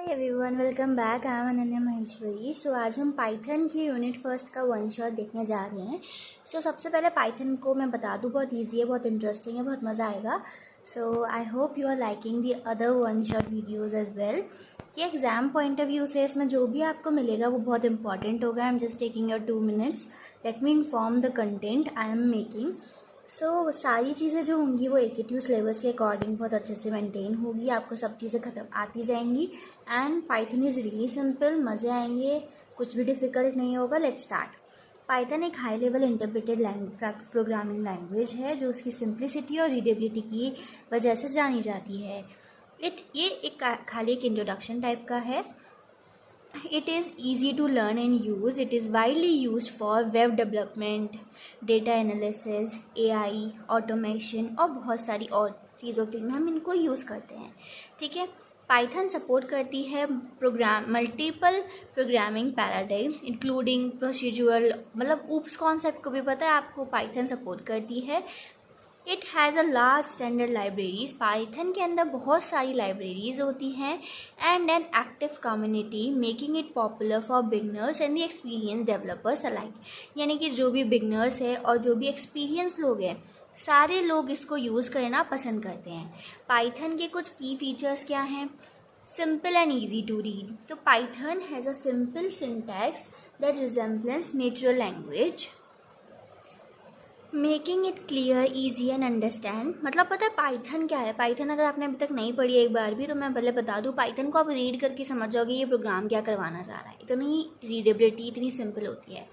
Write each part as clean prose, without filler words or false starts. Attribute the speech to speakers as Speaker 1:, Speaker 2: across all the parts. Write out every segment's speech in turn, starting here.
Speaker 1: Hi everyone, welcome back. I am Ananya Maheshwari. So आज हम Python की यूनिट फर्स्ट का वन शॉट देखने जा रहे हैं। सबसे पहले पाइथन को मैं बता दूँ, बहुत इजी है, बहुत इंटरेस्टिंग है, बहुत मज़ा आएगा। I hope you are liking the other one shot videos as well. ये एग्ज़ाम पॉइंट ऑफ व्यू से इसमें जो भी आपको मिलेगा वो बहुत इंपॉर्टेंट होगा। I am just taking your 2 minutes। Let me inform the content I am making. सारी चीज़ें जो होंगी वो AKTU सिलेबस के अकॉर्डिंग बहुत अच्छे से मेंटेन होगी। आपको सब चीज़ें ख़त्म आती जाएंगी। And Python is really simple, मज़े आएंगे, कुछ भी डिफ़िकल्ट नहीं होगा। Let's start. पाइथन एक high level interpreted programming language है जो उसकी सिंप्लिसिटी और रीडेबिलिटी की वजह से जानी जाती है। ये एक खाली एक इंट्रोडक्शन टाइप का है। It is easy to learn and use. It is widely used for web development, data analysis, AI, automation और बहुत सारी और चीज़ों के लिए हम इनको यूज़ करते हैं। ठीक है, पाइथन सपोर्ट करती है multiple programming paradigm including procedural, मतलब ऊप्स कॉन्सेप्ट को भी पता है आपको, पाइथन सपोर्ट करती है। It has a large standard libraries. Python के अंदर बहुत सारी लाइब्रेरीज होती हैं and an active community making it popular for beginners and the experience developers alike. यानी कि जो भी बिगनर्स है और जो भी एक्सपीरियंस लोग हैं, सारे लोग इसको यूज़ करना पसंद करते हैं। पाइथन के कुछ की फीचर्स क्या हैं? Simple and easy to read. तो Python has a simple syntax that resembles natural language, making it clear easy and understand. मतलब पता है पाइथन क्या है? पाइथन अगर आपने अभी तक नहीं पढ़ी एक बार भी, तो मैं पहले बता दूँ, पाइथन को आप रीड करके समझ जाओगे ये प्रोग्राम क्या करवाना चाह रहा है। इतनी रीडेबिलिटी, इतनी सिंपल होती है।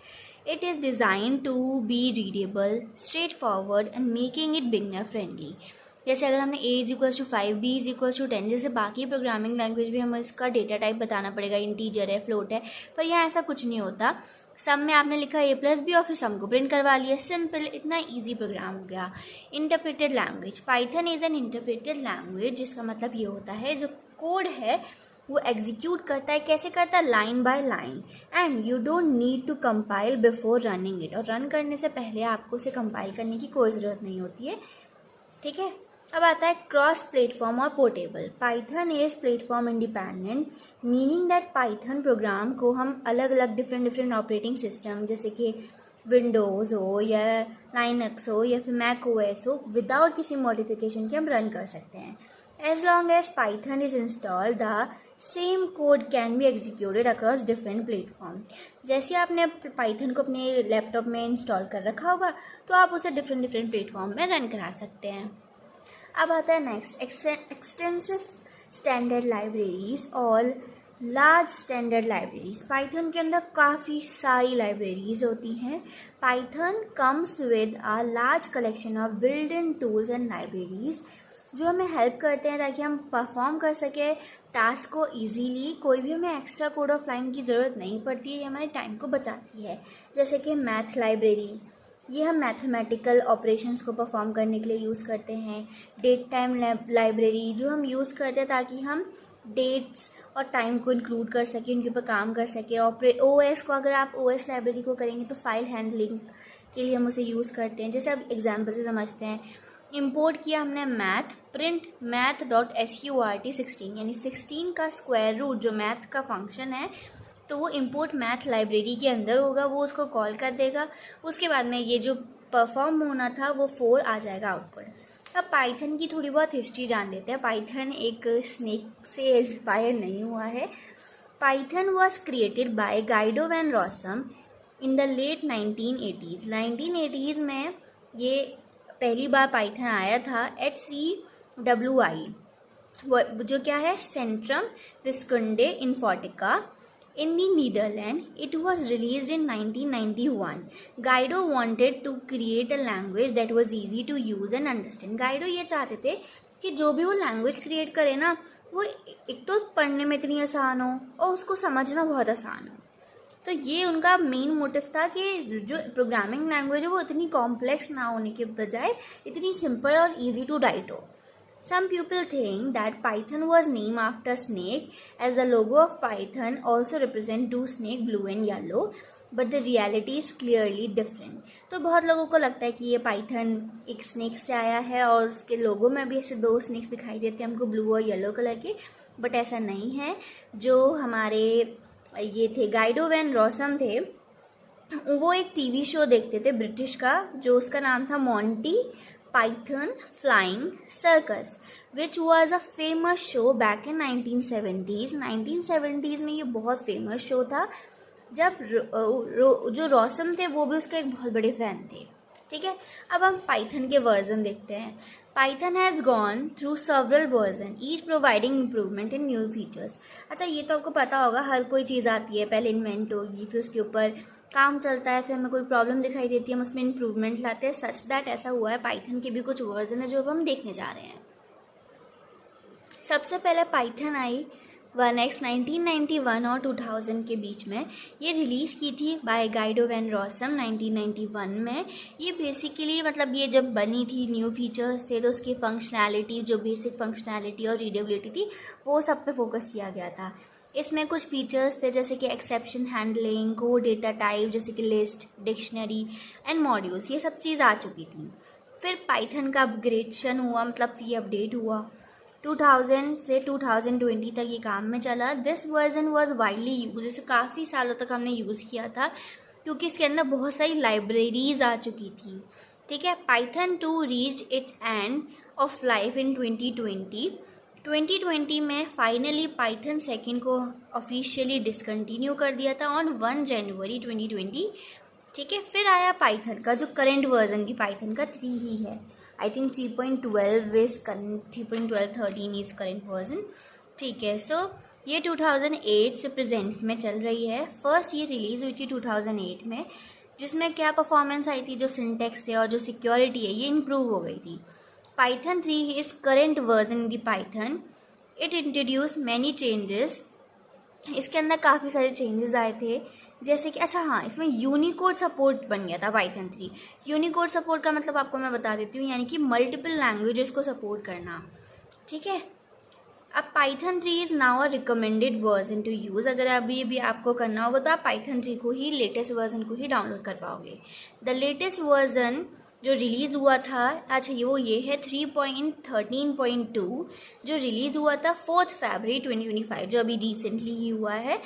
Speaker 1: It is design to be readable, straightforward and making it beginner friendly. जैसे अगर हमने A=5, B=10, जैसे बाकी प्रोग्रामिंग लैंग्वेज भी हमें इसका डेटा टाइप बताना पड़ेगा, इंटीजर है, फ्लोट है, पर यहाँ ऐसा कुछ नहीं होता। सम में आपने लिखा A+B और फिर सम को प्रिंट करवा लिया, सिंपल, इतना इजी प्रोग्राम हो गया। Interpreted language. Python is an interpreted language, जिसका मतलब ये होता है जो कोड है वो एग्जीक्यूट करता है। कैसे करता है? Line by line. And you don't need to compile before running it. और रन करने से पहले आपको उसे कंपाइल करने की कोई ज़रूरत नहीं होती है। ठीक है, अब आता है क्रॉस प्लेटफॉर्म और portable. Python is platform independent, meaning that Python programme को हम अलग अलग डिफरेंट ऑपरेटिंग सिस्टम जैसे कि विंडोज़ हो या लाइनक्स हो या फिर मैक OS हो, विदाउट किसी मॉडिफिकेशन के हम रन कर सकते हैं। As long as Python is install, the same code can be executed across different platform. जैसे आपने पाइथन को अपने लैपटॉप में इंस्टॉल कर रखा होगा, तो आप उसे डिफरेंट प्लेटफॉर्म में रन करा सकते हैं। अब आता है नेक्स्ट, एक्सटेंसिव स्टैंडर्ड लाइब्रेरीज और लार्ज स्टैंडर्ड लाइब्रेरीज। पाइथन के अंदर काफ़ी सारी लाइब्रेरीज होती हैं। Python comes with a large collection of built in tools and libraries जो हमें हेल्प करते हैं ताकि हम परफॉर्म कर सकें टास्क को ईजीली। कोई भी हमें एक्स्ट्रा कोड ऑफ लाइन की ज़रूरत नहीं पड़ती है, ये हमारे टाइम को बचाती है। जैसे कि मैथ लाइब्रेरी, ये हम मैथमेटिकल ऑपरेशंस को परफॉर्म करने के लिए यूज़ करते हैं। डेट टाइम लाइब्रेरी, जो हम यूज़ करते हैं ताकि हम डेट्स और टाइम को इंक्लूड कर सकें, उनके ऊपर काम कर सकें। OS को, अगर आप OS लाइब्रेरी को करेंगे तो फाइल हैंडलिंग के लिए हम उसे यूज़ करते हैं। जैसे अब एग्जाम्पल से समझते हैं, इंपोर्ट किया हमने मैथ, प्रिंट math.sqrt 16, यानी 16 का स्क्वायर रूट जो मैथ का फंक्शन है, तो वो इंपोर्ट मैथ लाइब्रेरी के अंदर होगा, वो उसको कॉल कर देगा। उसके बाद में ये जो परफॉर्म होना था वो 4 आ जाएगा आउटपुट। अब पाइथन की थोड़ी बहुत हिस्ट्री जान लेते हैं। पाइथन एक स्नेक से इंस्पायर नहीं हुआ है। Python was created by Guido van Rossum in the late 1980s। 1980s में ये पहली बार पाइथन आया था एट CWI, जो क्या है, Centrum Wiskunde Informatica in the Netherlands. It was released in 1991. Guido wanted to create a language that was easy to use and understand. Guido ये चाहते थे कि जो भी वो लैंग्वेज क्रिएट करे ना, वो एक तो पढ़ने में इतनी आसान हो और उसको समझना बहुत आसान हो। तो ये उनका मेन मोटिव था कि जो प्रोग्रामिंग लैंग्वेज है वो इतनी कॉम्प्लेक्स ना होने के बजाय इतनी सिंपल और ईजी टू राइट हो। Some people think that Python was named after snake, as the logo of Python also represent two snake, blue and yellow, but the reality is clearly different. तो बहुत लोगों को लगता है कि ये पाइथन एक स्नेक से आया है और उसके लोगो में भी ऐसे 2 स्नेक्स दिखाई देते हैं हमको, ब्लू और येलो कलर के, बट ऐसा नहीं है। जो हमारे ये थे गाइडो वैन रॉसम थे, वो एक टीवी शो देखते थे ब्रिटिश का, जो उसका नाम था Monty Python flying circus, which was a famous show back in 1970s। 1970s में ये बहुत फेमस शो था, जब जो रॉसम थे वो भी उसके एक बहुत बड़े फैन थे। ठीक है, अब हम पाइथन के वर्जन देखते हैं। Python has gone through several version, each providing improvement in new features. अच्छा, ये तो आपको पता होगा, हर कोई चीज़ आती है, पहले इन्वेंट होगी, फिर उसके ऊपर काम चलता है, फिर हमें कोई प्रॉब्लम दिखाई देती है, हम उसमें इम्प्रूवमेंट लाते हैं। सच दैट ऐसा हुआ है, पाइथन के भी कुछ वर्जन है जो अब हम देखने जा रहे हैं। सबसे पहले पाइथन आई 1x 1991 और 2000 के बीच में। ये रिलीज़ की थी बाय गाइडो वैन रॉसम 1991 में। ये बेसिकली मतलब ये जब बनी थी, न्यू फीचर्स थे, तो उसकी फंक्शनैलिटी, जो बेसिक फंक्शनैलिटी और रीडेबिलिटी थी, वो सब पे फोकस किया गया था। इसमें कुछ फीचर्स थे जैसे कि exception handling, code data type जैसे कि लिस्ट, डिक्शनरी एंड मॉड्यूल्स, ये सब चीज़ आ चुकी थी। फिर पाइथन का अपग्रेडेशन हुआ, मतलब ये अपडेट हुआ 2000 से 2020 तक ये काम में चला। This version was widely use, जैसे काफ़ी सालों तक हमने यूज़ किया था, क्योंकि इसके अंदर बहुत सारी लाइब्रेरीज आ चुकी थी। ठीक है, Python 2 reached it's end of life in 2020। 2020 में फाइनली पाइथन 2 को ऑफिशियली डिसकंटिन्यू कर दिया था ऑन 1 जनवरी 2020। ठीक है, फिर आया पाइथन का जो करंट वर्जन की पाइथन का 3 ही है। I think 3.12 is current, 3.12.13 is current version. ठीक है, सो ये 2008 से प्रेजेंट में चल रही है। फर्स्ट ये रिलीज़ हुई थी 2008 में, जिसमें क्या परफॉर्मेंस आई थी, जो सिंटेक्स है और जो सिक्योरिटी है, ये इम्प्रूव हो गई थी। Python 3 is current version the Python. It introduce many changes. इसके अंदर काफ़ी सारे चेंजेस आए थे, जैसे कि अच्छा हाँ, इसमें यूनिकोड सपोर्ट बन गया था पाइथन 3। यूनिकोड सपोर्ट का मतलब आपको मैं बता देती हूँ, यानी कि मल्टीपल लैंग्वेजेस को सपोर्ट करना। ठीक है, अब Python 3 is now a recommended version two use. अगर अभी भी आपको करना होगा तो आप पाइथन 3 को ही, लेटेस्ट वर्जन को ही डाउनलोड कर पाओगे। द लेटेस्ट वर्जन जो रिलीज़ हुआ था, अच्छा ये है 3.13.2, जो रिलीज़ हुआ था 4 फरवरी 2025, जो अभी रिसेंटली ही हुआ है।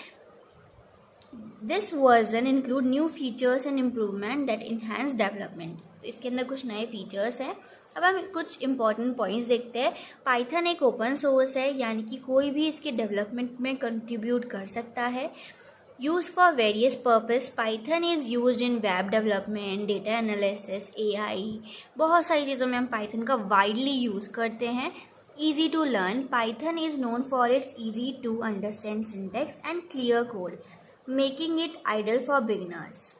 Speaker 1: This version include new features and improvement that enhance development. इसके अंदर कुछ नए फीचर्स हैं। अब हम कुछ इंपॉर्टेंट पॉइंट्स देखते हैं। पाइथन एक ओपन सोर्स है, यानी कि कोई भी इसके डेवलपमेंट में कंट्रीब्यूट कर सकता है। Use for various purpose, Python is use in web development, data analysis, AI, बहुत सारी चीज़ों में हम पाइथन का वाइडली यूज़ करते हैं। Easy to learn, Python is known for its easy to understand syntax and clear code, making it ideal for beginners.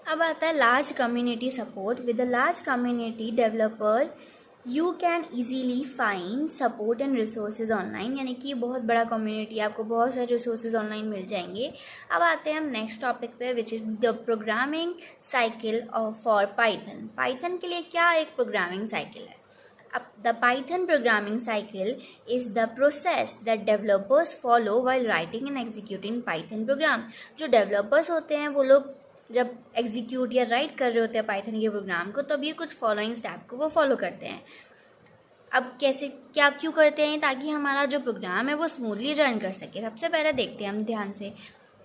Speaker 1: अब आता है large community support. With a large community developer you can easily find support and resources online, यानी कि बहुत बड़ा community, आपको बहुत सारे रिसोर्सेज ऑनलाइन मिल जाएंगे। अब आते हैं हम नेक्स्ट टॉपिक पे, विच is the programming cycle for Python. Python के लिए क्या एक प्रोग्रामिंग साइकिल है? अब the Python programming cycle is the process that developers follow while writing and executing Python programme. जो डेवलपर्स होते हैं वो लोग जब एग्जीक्यूट या राइट कर रहे होते हैं पाइथन के प्रोग्राम को, तब ये कुछ फॉलोइंग स्टेप को वो फॉलो करते हैं। अब कैसे, क्या, क्यों करते हैं? ताकि हमारा जो प्रोग्राम है वो स्मूथली रन कर सके। सबसे पहले देखते हैं हम ध्यान से।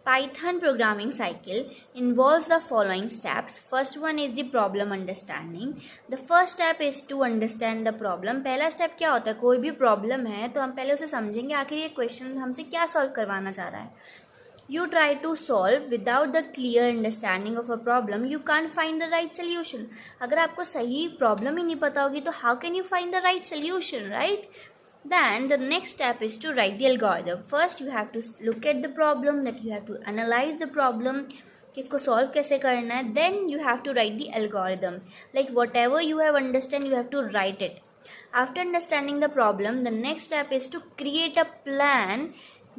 Speaker 1: Python programming cycle involves the following steps. First one is the problem understanding. The first step is to understand the problem. पहला स्टेप क्या होता है? कोई भी प्रॉब्लम है तो हम पहले उसे समझेंगे, आखिर ये क्वेश्चन हमसे क्या सॉल्व करवाना चाह रहा है। You try to solve without the clear understanding of a problem, you can't find the right solution. अगर आपको सही प्रॉब्लम ही नहीं पता होगी तो how can you find the right solution, right? Then the next step is to write the algorithm. First you have to look at the problem, that you have to analyze the problem, कि इसको solve कैसे करना है. Then you have to write the algorithm. Like whatever you have understand, you have to write it. After understanding the problem, the next step is to create a plan.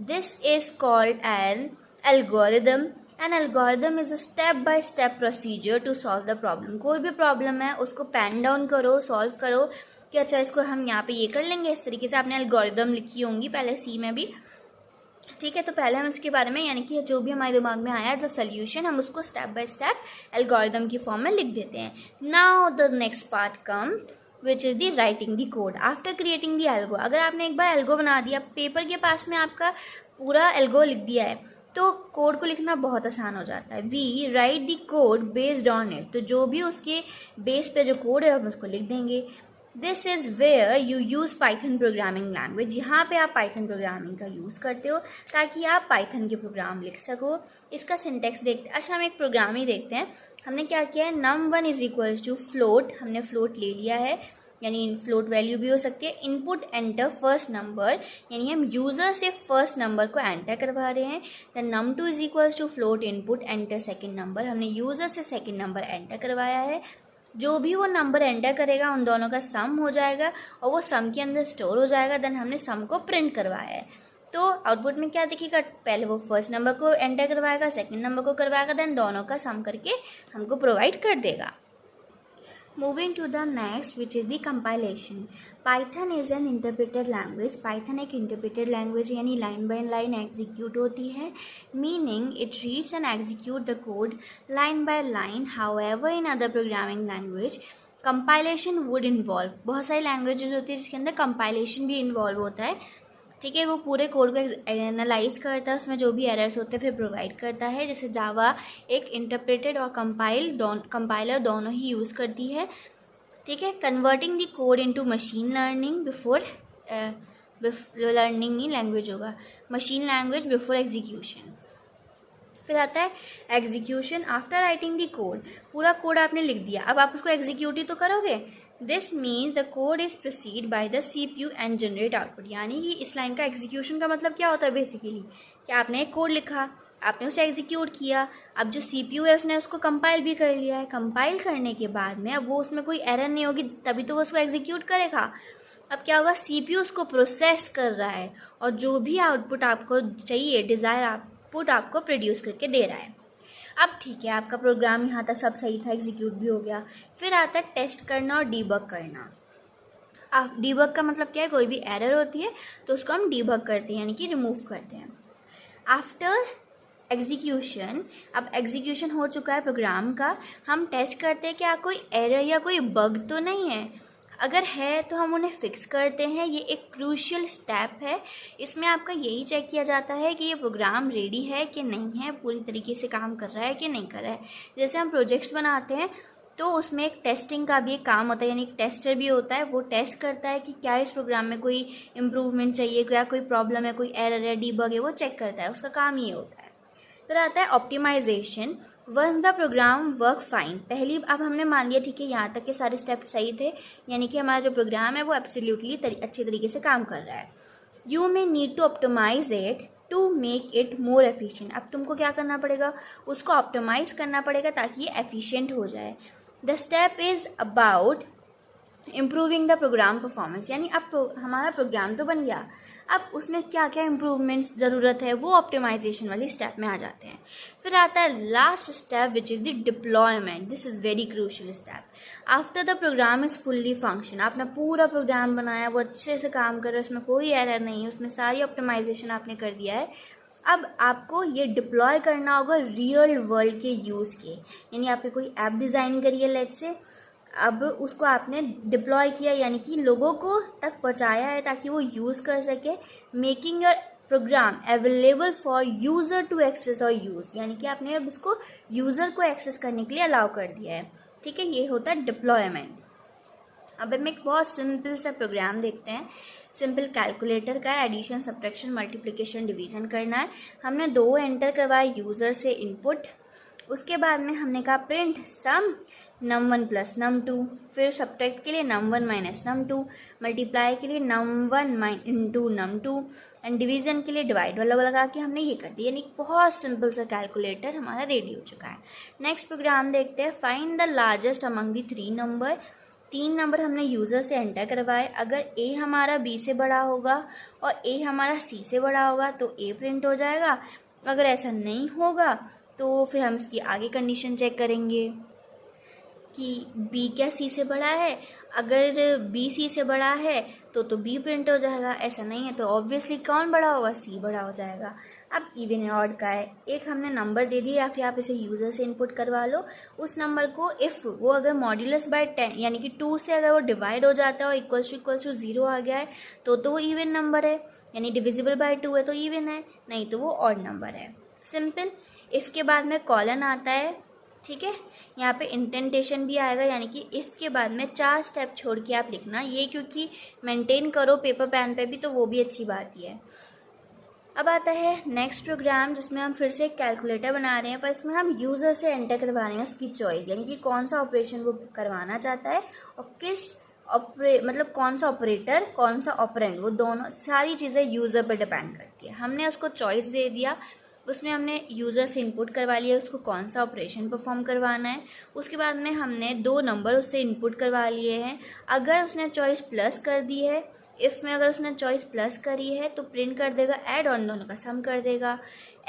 Speaker 1: This is called an algorithm. An algorithm is a step-by-step procedure to solve the problem. कोई भी problem है उसको pen down करो, solve करो कि अच्छा इसको हम यहाँ पे ये कर लेंगे। इस तरीके से आपने एल्गोरिदम लिखी होंगी पहले सी में भी। ठीक है, तो पहले हम इसके बारे में, यानी कि जो भी हमारे दिमाग में आया द सोल्यूशन, हम उसको स्टेप बाय स्टेप एल्गोरिदम की फॉर्म में लिख देते हैं। Now the next part come, which is the writing the code after creating the algo. अगर आपने एक बार एल्गो बना दिया, पेपर के पास में आपका पूरा एल्गो लिख दिया है, तो कोड को लिखना बहुत आसान हो जाता है। We write the code based on it, तो जो भी उसके बेस पे जो कोड है हम उसको लिख देंगे। This is where you use Python programming language, यहाँ पे आप पाइथन प्रोग्रामिंग का यूज़ करते हो ताकि आप पाइथन के प्रोग्राम लिख सको। इसका सिंटेक्स देखते हैं। अच्छा, हम एक प्रोग्राम ही देखते हैं। हमने क्या किया है, num1 is equal to float, हमने फ्लोट ले लिया है, यानी फ्लोट वैल्यू भी हो सकती है। इनपुट एंटर फर्स्ट नंबर, यानी हम यूज़र से फर्स्ट नंबर को एंटर करवा रहे हैं। Then num2 is equal to float input enter second number, हमने यूज़र से सेकेंड नंबर एंटर करवाया है। जो भी वो नंबर एंटर करेगा उन दोनों का सम हो जाएगा और वो सम के अंदर स्टोर हो जाएगा। देन हमने सम को प्रिंट करवाया है, तो आउटपुट में क्या दिखेगा, पहले वो फर्स्ट नंबर को एंटर करवाएगा, सेकंड नंबर को करवाएगा, देन दोनों का सम करके हमको प्रोवाइड कर देगा। Moving to the next which is the compilation. Python is an interpreted language, Python एक इंटरप्रेटेड लैंग्वेज यानी लाइन बाय लाइन एग्जीक्यूट होती है, meaning it reads and execute the code line by line. However in other programming language compilation would involve, बहुत सारी languages होती है जिसके अंदर कंपाइलेशन भी इन्वॉल्व होता है, ठीक है। वो पूरे कोड को एनालाइज करता है, उसमें जो भी एरर्स होते हैं फिर प्रोवाइड करता है। जैसे जावा एक इंटरप्रेटेड और कंपाइलर दोनों ही यूज़ करती है, ठीक है। Converting the code into machine learning before learning नहीं लैंग्वेज होगा, मशीन लैंग्वेज बिफोर एग्जीक्यूशन। फिर आता है execution after writing the code, पूरा कोड आपने लिख दिया, अब आप उसको एग्जीक्यूट ही तो करोगे। This means the code is proceed by the CPU and generate output, यानी कि इस लाइन का एग्जीक्यूशन का मतलब क्या होता है बेसिकली, कि आपने एक कोड लिखा, आपने उसे एग्जीक्यूट किया, अब जो CPU है उसने उसको कंपाइल भी कर लिया है। कंपाइल करने के बाद में अब वो उसमें कोई एरर नहीं होगी, तभी तो वो उसको एग्जीक्यूट करेगा। अब क्या होगा, CPU उसको प्रोसेस कर रहा है और जो भी आउटपुट आपको चाहिए, डिज़ायर आउटपुट आपको प्रोड्यूस करके दे रहा है। अब ठीक है, आपका प्रोग्राम यहाँ तक सब सही था, एग्जीक्यूट भी हो गया। फिर आता है टेस्ट करना और डीबग करना। अब डीबग का मतलब क्या है, कोई भी एरर होती है तो उसको हम डीबग करते हैं, यानी कि रिमूव करते हैं। आफ्टर एग्जीक्यूशन, अब एग्जीक्यूशन हो चुका है प्रोग्राम का, हम टेस्ट करते हैं क्या कोई एरर या कोई बग तो नहीं है, अगर है तो हम उन्हें फिक्स करते हैं। ये एक क्रूशियल स्टेप है, इसमें आपका यही चेक किया जाता है कि ये प्रोग्राम रेडी है कि नहीं है, पूरी तरीके से काम कर रहा है कि नहीं कर रहा है। जैसे हम प्रोजेक्ट्स बनाते हैं तो उसमें एक टेस्टिंग का भी एक काम होता है, यानी एक टेस्टर भी होता है, वो टेस्ट करता है कि क्या इस प्रोग्राम में कोई इम्प्रूवमेंट चाहिए, क्या कोई प्रॉब्लम है, कोई एरर है, डीबग है, वो चेक करता है, उसका काम ये होता है। फिर आता है optimisation. Once the program work fine, पहली अब हमने मान लिया ठीक है यहाँ तक के सारे स्टेप सही थे, यानी कि हमारा जो प्रोग्राम है वो एब्सोल्युटली अच्छे तरीके से काम कर रहा है। You may need to optimise it to make it more efficient, अब तुमको क्या करना पड़ेगा, उसको ऑप्टिमाइज करना पड़ेगा ताकि ये एफिशिएंट हो जाए। The step is about improving the program performance, यानी अब हमारा प्रोग्राम तो बन गया, अब उसमें क्या क्या इम्प्रूवमेंट्स ज़रूरत है वो ऑप्टिमाइजेशन वाली स्टेप में आ जाते हैं। फिर आता है last step which is the deployment. This is very crucial step. After the program is fully function, आपने पूरा प्रोग्राम बनाया, वो अच्छे से काम कर रहा है, उसमें कोई एरर नहीं है, उसमें सारी ऑप्टिमाइजेशन आपने कर दिया है। अब आपको ये डिप्लॉय करना होगा रियल वर्ल्ड के यूज़ के, यानी आपने कोई ऐप डिज़ाइन करी है लेट्स से, अब उसको आपने डिप्लॉय किया यानी कि लोगों को तक पहुंचाया है ताकि वो यूज़ कर सके। Making your program available for user to access और यूज़, यानी कि आपने अब उसको यूज़र को एक्सेस करने के लिए अलाउ कर दिया है, ठीक है। ये होता है डिप्लॉयमेंट। अब हम एक बहुत सिंपल सा प्रोग्राम देखते हैं। सिंपल कैलकुलेटर का एडिशन, सब्ट्रैक्शन, मल्टीप्लिकेशन, डिवीज़न करना है। हमने 2 एंटर करवाए यूज़र से इनपुट, उसके बाद में हमने कहा प्रिंट सम num1 प्लस num2, फिर सब्ट्रैक्ट के लिए num1 माइनस num2, मल्टीप्लाई के लिए num1 into num2 and division के लिए डिवाइड वाला लगा के हमने ये कर दिया, यानी बहुत सिंपल सा कैलकुलेटर हमारा रेडी हो चुका है। नेक्स्ट प्रोग्राम देखते हैं। Find the largest among the 3 number. 3 number हमने यूज़र से एंटर करवाए, अगर A हमारा B से बड़ा होगा और A हमारा C से बड़ा होगा तो A प्रिंट हो जाएगा, अगर ऐसा नहीं होगा तो फिर हम इसकी आगे कंडीशन चेक करेंगे कि B क्या C से बड़ा है। अगर बी सी से बड़ा है तो बी प्रिंट हो जाएगा, ऐसा नहीं है तो ऑब्वियसली कौन बड़ा होगा, सी बड़ा हो जाएगा। अब इवन ऑड का है, एक हमने नंबर दे दिया या फिर आप इसे यूज़र से इनपुट करवा लो। उस नंबर को इफ़ वो अगर मॉड्यूलस बाय 10 यानी कि 2 से अगर वो डिवाइड हो जाता है और इक्वल्स टू 0 आ गया है तो वो इवन नंबर है, यानी डिविजिबल बाय 2 है तो इवन है, नहीं तो वो ऑड नंबर है। सिंपल। इफ़ के बाद में कॉलन आता है, ठीक है, यहाँ पे इंटेंटेशन भी आएगा, यानी कि इफ़ के बाद में 4 स्टेप छोड़ के आप लिखना, ये क्योंकि मेंटेन करो पेपर पेन पे भी तो वो भी अच्छी बात ही है। अब आता है नेक्स्ट प्रोग्राम जिसमें हम फिर से एक कैलकुलेटर बना रहे हैं, पर इसमें हम यूज़र से एंटर करवा रहे हैं उसकी चॉइस, यानी कि कौन सा ऑपरेशन वो करवाना चाहता है और किस मतलब कौन सा ऑपरेटर कौन सा ऑपरेंड, वो दोनों सारी चीज़ें यूज़र पर डिपेंड करती है। हमने उसको चॉइस दे दिया, उसमें हमने यूज़र से इनपुट करवा लिया उसको कौन सा ऑपरेशन परफॉर्म करवाना है। उसके बाद में हमने 2 नंबर उससे इनपुट करवा लिए हैं। अगर उसने चॉइस प्लस कर दी है, इफ़ में अगर उसने चॉइस प्लस करी है तो प्रिंट कर देगा ऐड ऑन, दोनों का सम कर देगा।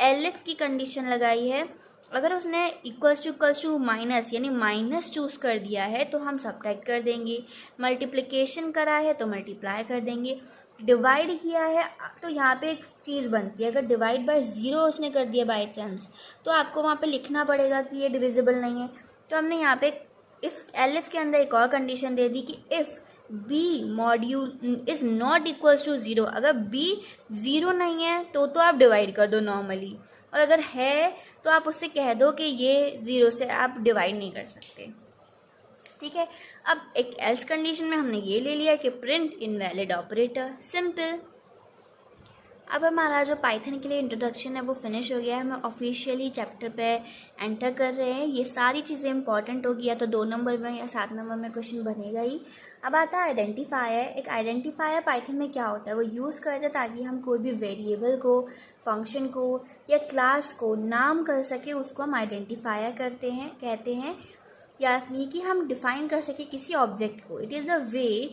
Speaker 1: एलिफ की कंडीशन लगाई है, अगर उसने इक्वल्स टू माइनस यानी माइनस चूज़ कर दिया है तो हम सब्ट्रैक्ट कर देंगे। मल्टीप्लिकेशन करा है तो मल्टीप्लाई कर देंगे। डिवाइड किया है तो यहाँ पे एक चीज़ बनती है, अगर डिवाइड बाय 0 उसने कर दिया बाय चांस तो आपको वहाँ पे लिखना पड़ेगा कि ये डिविजिबल नहीं है। तो हमने यहाँ पे इफ़ एलिफ के अंदर एक और कंडीशन दे दी कि if B module is not equals to 0, अगर बी 0 नहीं है तो आप डिवाइड कर दो नॉर्मली, और अगर है तो आप उससे कह दो कि ये 0 से आप डिवाइड नहीं कर सकते, ठीक है। अब एक एल्स कंडीशन में हमने ये ले लिया कि प्रिंट इनवैलिड ऑपरेटर। सिंपल। अब हमारा जो पाइथन के लिए इंट्रोडक्शन है वो फिनिश हो गया है, हम ऑफिशियली चैप्टर पे एंटर कर रहे हैं। ये सारी चीज़ें इंपॉर्टेंट होगी, या तो 2 नंबर में या 7 नंबर में क्वेश्चन बनेगा ही। अब आता है आइडेंटिफायर। एक आइडेंटिफायर पाइथन में क्या होता है, वो यूज़ करते हैं ताकि हम कोई भी वेरिएबल को, फंक्शन को या क्लास को नाम कर सके, उसको हम आइडेंटिफायर कहते हैं, यानी कि हम डिफाइन कर सके किसी ऑब्जेक्ट को। It is the way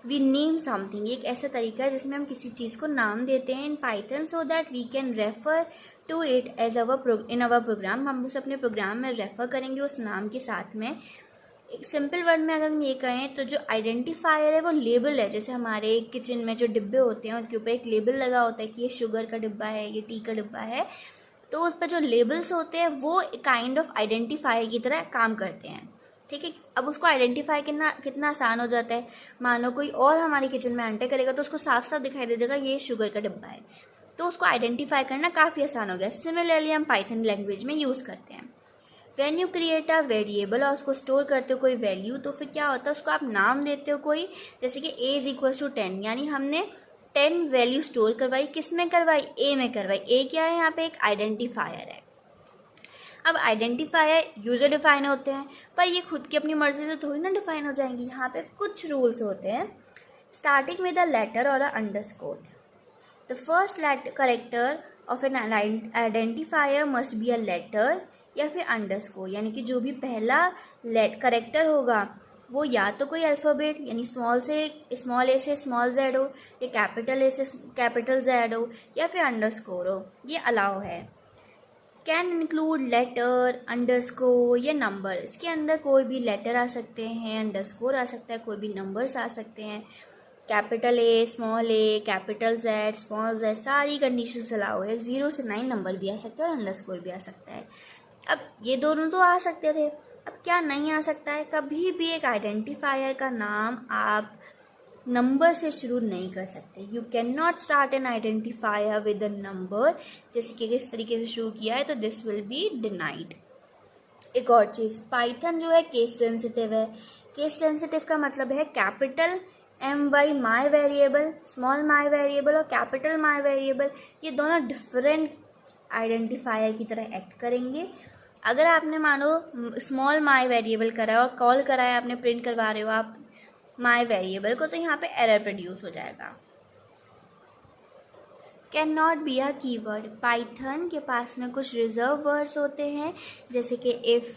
Speaker 1: we name something, एक ऐसा तरीका है जिसमें हम किसी चीज़ को नाम देते हैं in Python, so that we can refer to it as in our program. हम उसे अपने प्रोग्राम में रेफर करेंगे उस नाम के साथ में। एक सिंपल वर्ड में अगर हम ये कहें तो जो आइडेंटिफायर है वो लेबल है, जैसे हमारे किचन में जो डिब्बे होते हैं उनके ऊपर एक लेबल लगा होता है कि ये शुगर का डिब्बा है, ये टी का डिब्बा है, तो उस पर जो लेबल्स होते हैं वो काइंड ऑफ आइडेंटिफायर की तरह काम करते हैं, ठीक है। अब उसको आइडेंटिफाई कितना आसान हो जाता है, मानो कोई और हमारी किचन में एंटर करेगा तो उसको साफ साफ दिखाई दे जाएगा ये शुगर का डिब्बा है, तो उसको आइडेंटिफाई करना काफ़ी आसान हो गया। सिमिलरली हम पाइथन लैंग्वेज में यूज़ करते हैं। When you create a variable और उसको स्टोर करते हो कोई वैल्यू, तो फिर क्या होता है, उसको आप नाम देते हो कोई, जैसे कि a इज इक्वल टू 10, यानी हमने 10 वैल्यू स्टोर करवाई। किस में करवाई, a में करवाई। a क्या है, यहाँ पे एक आइडेंटिफायर है। अब आइडेंटिफायर यूज़र डिफाइन होते हैं, पर ये खुद की अपनी मर्जी से थोड़ी ना डिफाइन हो जाएंगी, यहाँ पे कुछ रूल्स होते हैं। स्टार्टिंग विद अ लेटर और a underscore. The first character of an identifier must be a letter या फिर अंडरस्कोर, यानी कि जो भी पहला करेक्टर होगा वो या तो कोई अल्फ़ाबेट यानी स्मॉल ए से स्मॉल जेड हो, या कैपिटल ए से कैपिटल जेड हो, या फिर अंडरस्कोर हो, ये अलाउ है। कैन इंक्लूड लेटर, अंडरस्कोर या नंबर। इसके अंदर कोई भी लेटर आ सकते हैं, अंडरस्कोर आ सकता है, कोई भी नंबर्स आ सकते हैं। Capital A, small A, capital Z, small Z, सारी कंडीशंस अलाउ है। 0 से 9 नंबर भी आ सकता है और अंडरस्कोर भी आ सकता है। अब ये दोनों तो आ सकते थे, अब क्या नहीं आ सकता है, कभी भी एक आइडेंटिफायर का नाम आप नंबर से शुरू नहीं कर सकते। You can not start an identifier with a number, जैसे कि किस तरीके से शुरू किया है तो दिस विल बी डिनाइड। एक और चीज़, पाइथन जो है केस सेंसिटिव है। केस सेंसिटिव का मतलब है capital my my variable, small my variable और कैपिटल माई वेरिएबल, ये दोनों डिफरेंट आइडेंटिफायर की तरह एक्ट करेंगे। अगर आपने मानो स्मॉल माई वेरिएबल करा है और कॉल करा है, आपने प्रिंट करवा रहे हो आप माई वेरिएबल को, तो यहाँ पे एरर प्रोड्यूस हो जाएगा। Can not be a keyword. Python के पास में कुछ रिजर्व वर्ड्स होते हैं, जैसे कि इफ़,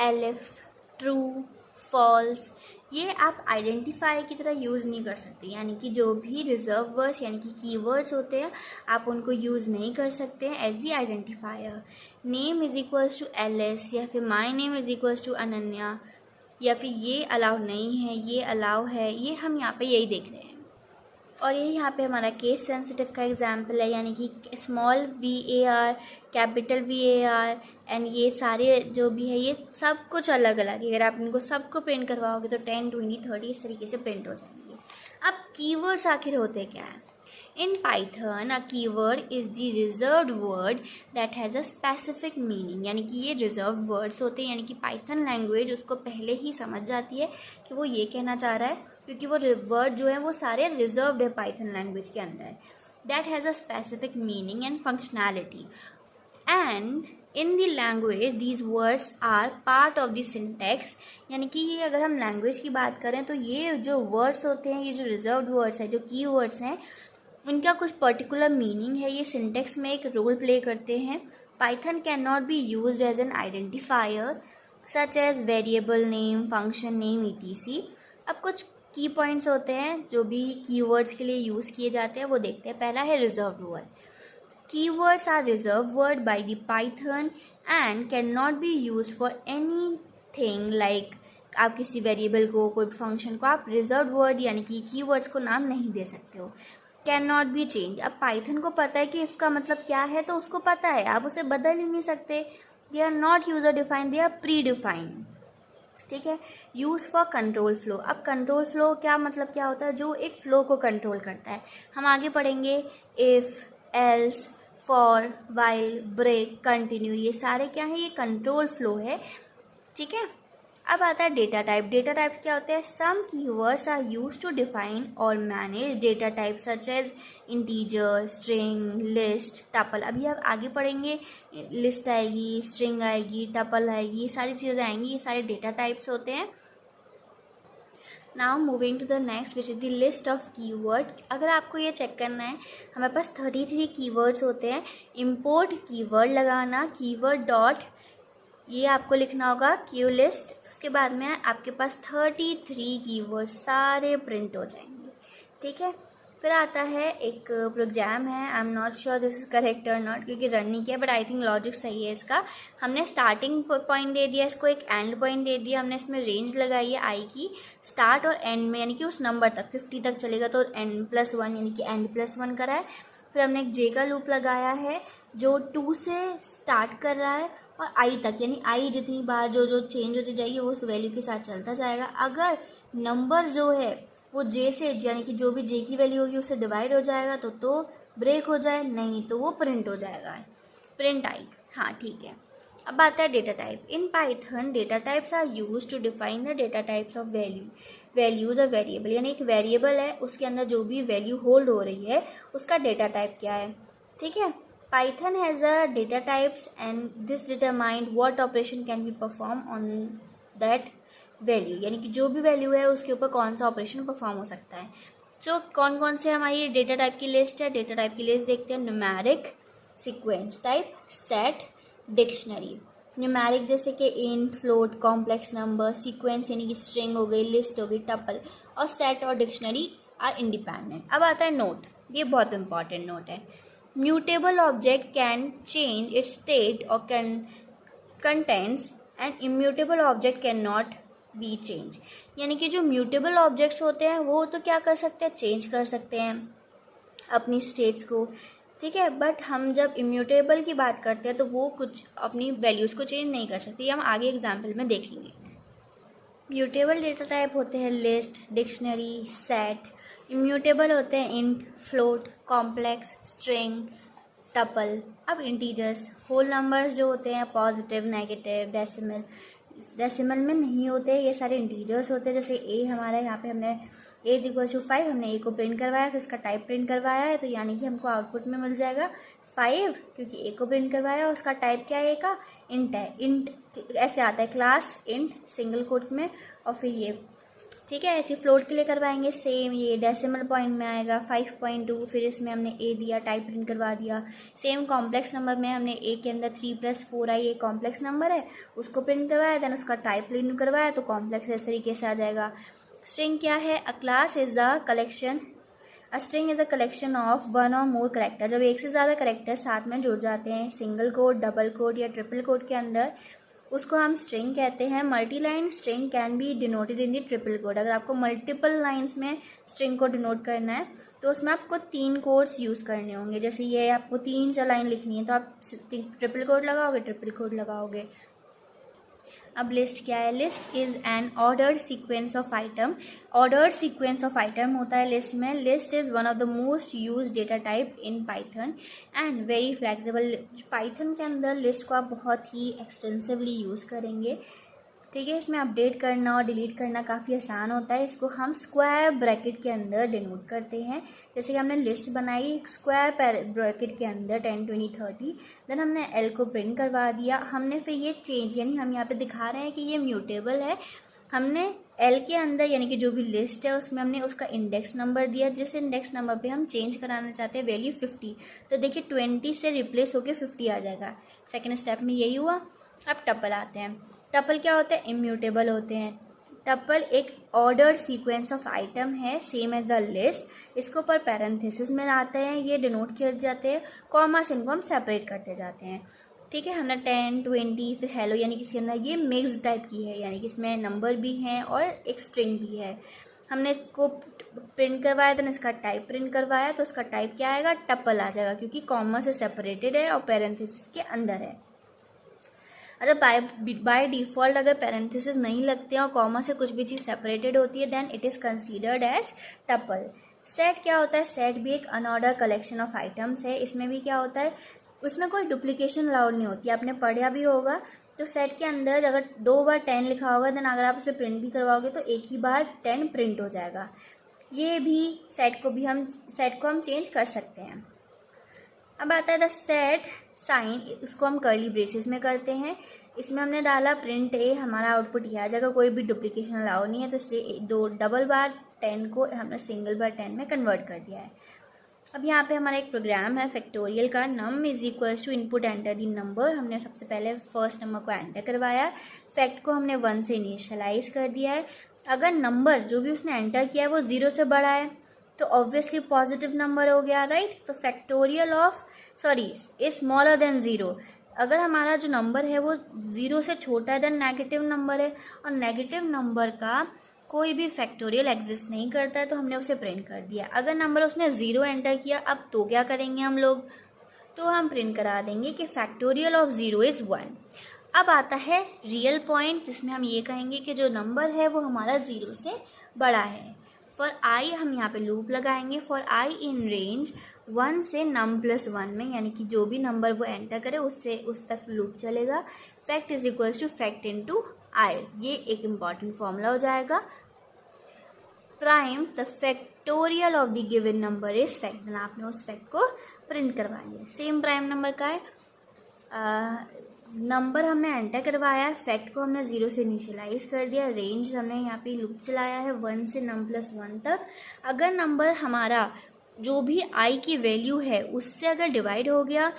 Speaker 1: एलिफ, ट्रू, फॉल्स, ये आप आइडेंटिफायर की तरह यूज़ नहीं कर सकते, यानी कि जो भी रिजर्व वर्ड्स यानी कि कीवर्ड्स होते हैं आप उनको यूज़ नहीं कर सकते हैं as the identifier. Name is equals to Alice या फिर my name is equals to Ananya, या फिर ये अलाउ नहीं है, ये अलाउ है, ये हम यहाँ पे यही देख रहे हैं। और ये यहाँ पे हमारा केस सेंसिटिव का एग्जाम्पल है, यानी कि small VAR, capital VAR and ये सारे जो भी है ये सब कुछ अलग अलग है। अगर आप इनको सबको प्रिंट करवाओगे तो 10, 20, 30 इस तरीके से प्रिंट हो जाएंगे। अब कीवर्ड्स आखिर होते क्या है? In Python, a keyword is the reserved word that has a specific meaning, यानी कि ये reserved words होते हैं, यानी कि Python language उसको पहले ही समझ जाती है कि वो ये कहना चाह रहा है, क्योंकि वो word जो है वो सारे reserved है Python language के अंदर। That has a specific meaning and functionality, and in the language these words are part of the syntax, यानी कि ये अगर हम language की बात करें तो ये जो words होते हैं, ये जो reserved words है, जो keywords हैं, इनका कुछ पर्टिकुलर मीनिंग है, ये सिंटेक्स में एक रोल प्ले करते हैं। Python can not be use as an identifier such as variable name, function name, etc। अब कुछ की पॉइंट्स होते हैं जो भी कीवर्ड्स के लिए यूज़ किए जाते हैं, वो देखते हैं। पहला है reserved word. Keywords are reserve word by the Python and can not be use for any thing like, आप किसी वेरिएबल को, कोई फंक्शन को आप रिजर्व वर्ड यानी कि कीवर्ड्स को नाम नहीं दे सकते हो। कैन नॉट बी चेंज, अब पाइथन को पता है कि इसका मतलब क्या है, तो उसको पता है, आप उसे बदल ही नहीं सकते। They are not user defined, they are predefined, ठीक है। यूज फॉर कंट्रोल फ्लो, अब कंट्रोल फ्लो क्या मतलब क्या होता है? जो एक फ्लो को कंट्रोल करता है। हम आगे पढ़ेंगे if, else, for, while, break, continue, ये सारे क्या है? ये कंट्रोल फ्लो है, ठीक है। अब आता है डेटा टाइप। डेटा टाइप क्या होते हैं? Some keywords are used to define और manage data type such as integer, string, list, tuple. अभी आप आगे पढ़ेंगे, लिस्ट आएगी, स्ट्रिंग आएगी, टपल आएगी, ये सारी चीज़ें आएंगी, ये सारे डेटा टाइप्स होते हैं। Now moving to the next which is the list of keyword. अगर आपको ये चेक करना है, हमारे पास 33 कीवर्ड्स होते हैं। इम्पोर्ट कीवर्ड लगाना, कीवर्ड डॉट, ये आपको लिखना होगा क्यू लिस्ट। उसके बाद में आपके पास 33 कीवर्ड सारे प्रिंट हो जाएंगे, ठीक है। फिर आता है एक प्रोग्राम है, I am not sure this is correct और नॉट, क्योंकि रन नहीं किया, बट आई थिंक लॉजिक सही है इसका। हमने स्टार्टिंग पॉइंट दे दिया, इसको एक एंड पॉइंट दे दिया, हमने इसमें रेंज लगाई है आई की, स्टार्ट और एंड में, यानी कि उस नंबर तक 50 तक चलेगा तो n+1 यानी कि n+1 करा है। फिर हमने एक जे का लूप लगाया है जो 2 से स्टार्ट कर रहा है और आई तक, यानी आई जितनी बार जो चेंज होती जाएगी वो उस वैल्यू के साथ चलता जाएगा। अगर नंबर जो है वो जे से, यानी कि जो भी जे की वैल्यू होगी उससे डिवाइड हो जाएगा तो ब्रेक हो जाए, नहीं तो वो प्रिंट हो जाएगा, प्रिंट आई। हाँ ठीक है। अब आता है data type. In Python data types are use to define the data types of values और वेरिएबल, यानी एक वेरिएबल है उसके अंदर जो भी वैल्यू होल्ड हो रही है उसका डेटा टाइप क्या है, ठीक है। Python has a data types and this determine what operation can be performed on that value, यानी कि जो भी वैल्यू है उसके ऊपर कौन सा ऑपरेशन परफॉर्म हो सकता है। जो कौन कौन से हमारी डेटा टाइप की लिस्ट है, डेटा टाइप की लिस्ट देखते हैं। Numeric, sequence type, set, dictionary. Numeric जैसे कि int, float, complex number. Sequence यानी कि स्ट्रिंग हो गई, लिस्ट हो गई, टपल। और सेट और डिक्शनरी आर इंडिपेंडेंट। अब आता है नोट, ये बहुत इंपॉर्टेंट नोट है। Mutable object can change its state or contains, and immutable object cannot be changed, यानी कि जो म्यूटेबल ऑब्जेक्ट्स होते हैं वो तो क्या कर सकते हैं, चेंज कर सकते हैं अपनी स्टेट्स को, ठीक है। बट हम जब इम्यूटेबल की बात करते हैं तो वो कुछ अपनी वैल्यूज़ को चेंज नहीं कर सकते, ये हम आगे एग्जाम्पल में देखेंगे। म्यूटेबल डेटा टाइप होते हैं लिस्ट, डिक्शनरी, सेट। इम्यूटेबल होते हैं int, float, complex, string, tuple. अब इंटीजर्स, होल नंबर्स जो होते हैं, पॉजिटिव, नेगेटिव, डेसिमल में नहीं होते, ये सारे इंटीजर्स होते हैं। जैसे ए हमारा यहाँ पे हमने a = 5, हमने ए को प्रिंट करवाया, फिर इसका टाइप प्रिंट करवाया है, तो यानी कि हमको आउटपुट में मिल जाएगा 5, क्योंकि ए को प्रिंट करवाया, उसका टाइप क्या है, ए का इंट है। इंट ऐसे आता है क्लास इंट सिंगल कोट में, और फिर ये, ठीक है। ऐसे फ्लोट के लिए करवाएंगे सेम, ये डेसिमल पॉइंट में आएगा 5.2, फिर इसमें हमने ए दिया, टाइप प्रिंट करवा दिया। सेम कॉम्प्लेक्स नंबर में हमने ए के अंदर 3+4i, ये कॉम्प्लेक्स नंबर है, उसको प्रिंट करवाया, देन उसका टाइप प्रिंट करवाया, तो कॉम्प्लेक्स इस तरीके से आ जाएगा। स्ट्रिंग क्या है? अ class is the collection, a string is a collection of 1 और मोर करेक्टर। जब एक से ज़्यादा करेक्टर साथ में जुड़ जाते हैं सिंगल कोड, डबल कोड या ट्रिपल कोड के अंदर, उसको हम स्ट्रिंग कहते हैं। Multi line string can be denoted in the triple code. अगर आपको मल्टीपल लाइन्स में स्ट्रिंग को डिनोट करना है तो उसमें आपको 3 कोड्स यूज़ करने होंगे। जैसे ये आपको 3-4 लाइन लिखनी है तो आप ट्रिपल कोड लगाओगे। अब लिस्ट क्या है? List is an ordered sequence of item. Ordered sequence of item होता है लिस्ट में। List is one of the most use data type in Python and very flexible. Python के अंदर लिस्ट को आप बहुत ही एक्सटेंसिवली यूज़ करेंगे, ठीक है। इसमें अपडेट करना और डिलीट करना काफ़ी आसान होता है। इसको हम स्क्वायर ब्रैकेट के अंदर डिनोट करते हैं। जैसे कि हमने लिस्ट बनाई स्क्वायर ब्रैकेट के अंदर 10, 20, 30, देन हमने एल को प्रिंट करवा दिया। हमने फिर ये चेंज, यानी हम यहाँ पे दिखा रहे हैं कि ये म्यूटेबल है। हमने एल के अंदर यानी कि जो भी लिस्ट है उसमें हमने उसका इंडेक्स नंबर दिया, जिस इंडेक्स नंबर पे हम चेंज कराना चाहते हैं वैल्यू 50, तो देखिए 20 से रिप्लेस होकर 50 आ जाएगा। सेकेंड स्टेप में यही हुआ। अब टपल आते हैं। टपल क्या होते हैं? इम्यूटेबल होते हैं। टपल एक ऑर्डर सीक्वेंस ऑफ आइटम है, सेम एज द लिस्ट। इसको पर पैरेंथेसिस में आते हैं, ये डिनोट किए जाते हैं, कॉमा से इनको हम सेपरेट करते जाते हैं, ठीक है। हमने 10, 20 फिर हेलो, यानी कि इसके अंदर ये मिक्स्ड टाइप की है, यानी कि इसमें नंबर भी हैं और एक स्ट्रिंग भी है। हमने इसको प्रिंट करवाया तो इसका टाइप प्रिंट करवाया, तो इसका टाइप क्या आएगा? टपल आ जाएगा, क्योंकि कॉमा से सेपरेटेड है और पैरेंथेसिस के अंदर है। अगर बाय डिफ़ॉल्ट अगर पैरेंथेसिस नहीं लगते हैं और कॉमा से कुछ भी चीज़ सेपरेटेड होती है then it is considered as tuple. Set क्या होता है? सेट भी एक अनऑर्डर कलेक्शन ऑफ आइटम्स है। इसमें भी क्या होता है? उसमें कोई डुप्लीकेशन अलाउड नहीं होती। आपने पढ़ा भी होगा तो सेट के अंदर अगर 2 बार 10 लिखा होगा देन अगर आप उसे प्रिंट भी करवाओगे तो एक ही बार 10 प्रिंट हो जाएगा। ये भी सेट को हम चेंज कर सकते हैं। अब आता है द सेट साइन, उसको हम कर्ली ब्रेसेस में करते हैं। इसमें हमने डाला प्रिंट ए, हमारा आउटपुट यह आ जाएगा, कोई भी डुप्लीकेशन अलाउ नहीं है, तो इसलिए 2 डबल बार 10 को हमने सिंगल बार 10 में कन्वर्ट कर दिया है। अब यहाँ पे हमारा एक प्रोग्राम है फैक्टोरियल का। Num is equals to input enter the number. हमने सबसे पहले फर्स्ट नंबर को एंटर करवाया, फैक्ट को हमने 1 से इनिशियलाइज कर दिया है। अगर नंबर जो भी उसने एंटर किया है वो 0 से बड़ा है तो ऑब्वियसली पॉजिटिव नंबर हो गया, राइट। तो factorial of is smaller than 0। अगर हमारा जो नंबर है वो 0 से छोटा है देन नेगेटिव नंबर है, और नेगेटिव नंबर का कोई भी फैक्टोरियल एग्जिस्ट नहीं करता है, तो हमने उसे प्रिंट कर दिया। अगर नंबर उसने 0 एंटर किया, अब तो क्या करेंगे हम लोग? तो हम प्रिंट करा देंगे कि फैक्टोरियल ऑफ 0 इज़ 1। अब आता है रियल पॉइंट, जिसमें हम ये कहेंगे कि जो नंबर है वो हमारा 0 से बड़ा है। फॉर आई हम यहाँ पे लूप लगाएंगे। फॉर आई इन रेंज 1 से num+1 में, यानी कि जो भी नंबर वो एंटर करे उससे उस तक लूप चलेगा। Fact is equals to fact into I, ये एक इम्पॉर्टेंट फॉर्मूला हो जाएगा। Prime the factorial of the given number is fact, आपने उस फैक्ट को प्रिंट करवा लिया। सेम प्राइम नंबर का है, नंबर हमने एंटर करवाया है, फैक्ट को हमने 0 से इनिशियलाइज कर दिया, रेंज हमने यहाँ पे लूप चलाया है 1 से num+1 तक। अगर नंबर हमारा जो भी आई की वैल्यू है उससे अगर डिवाइड हो गया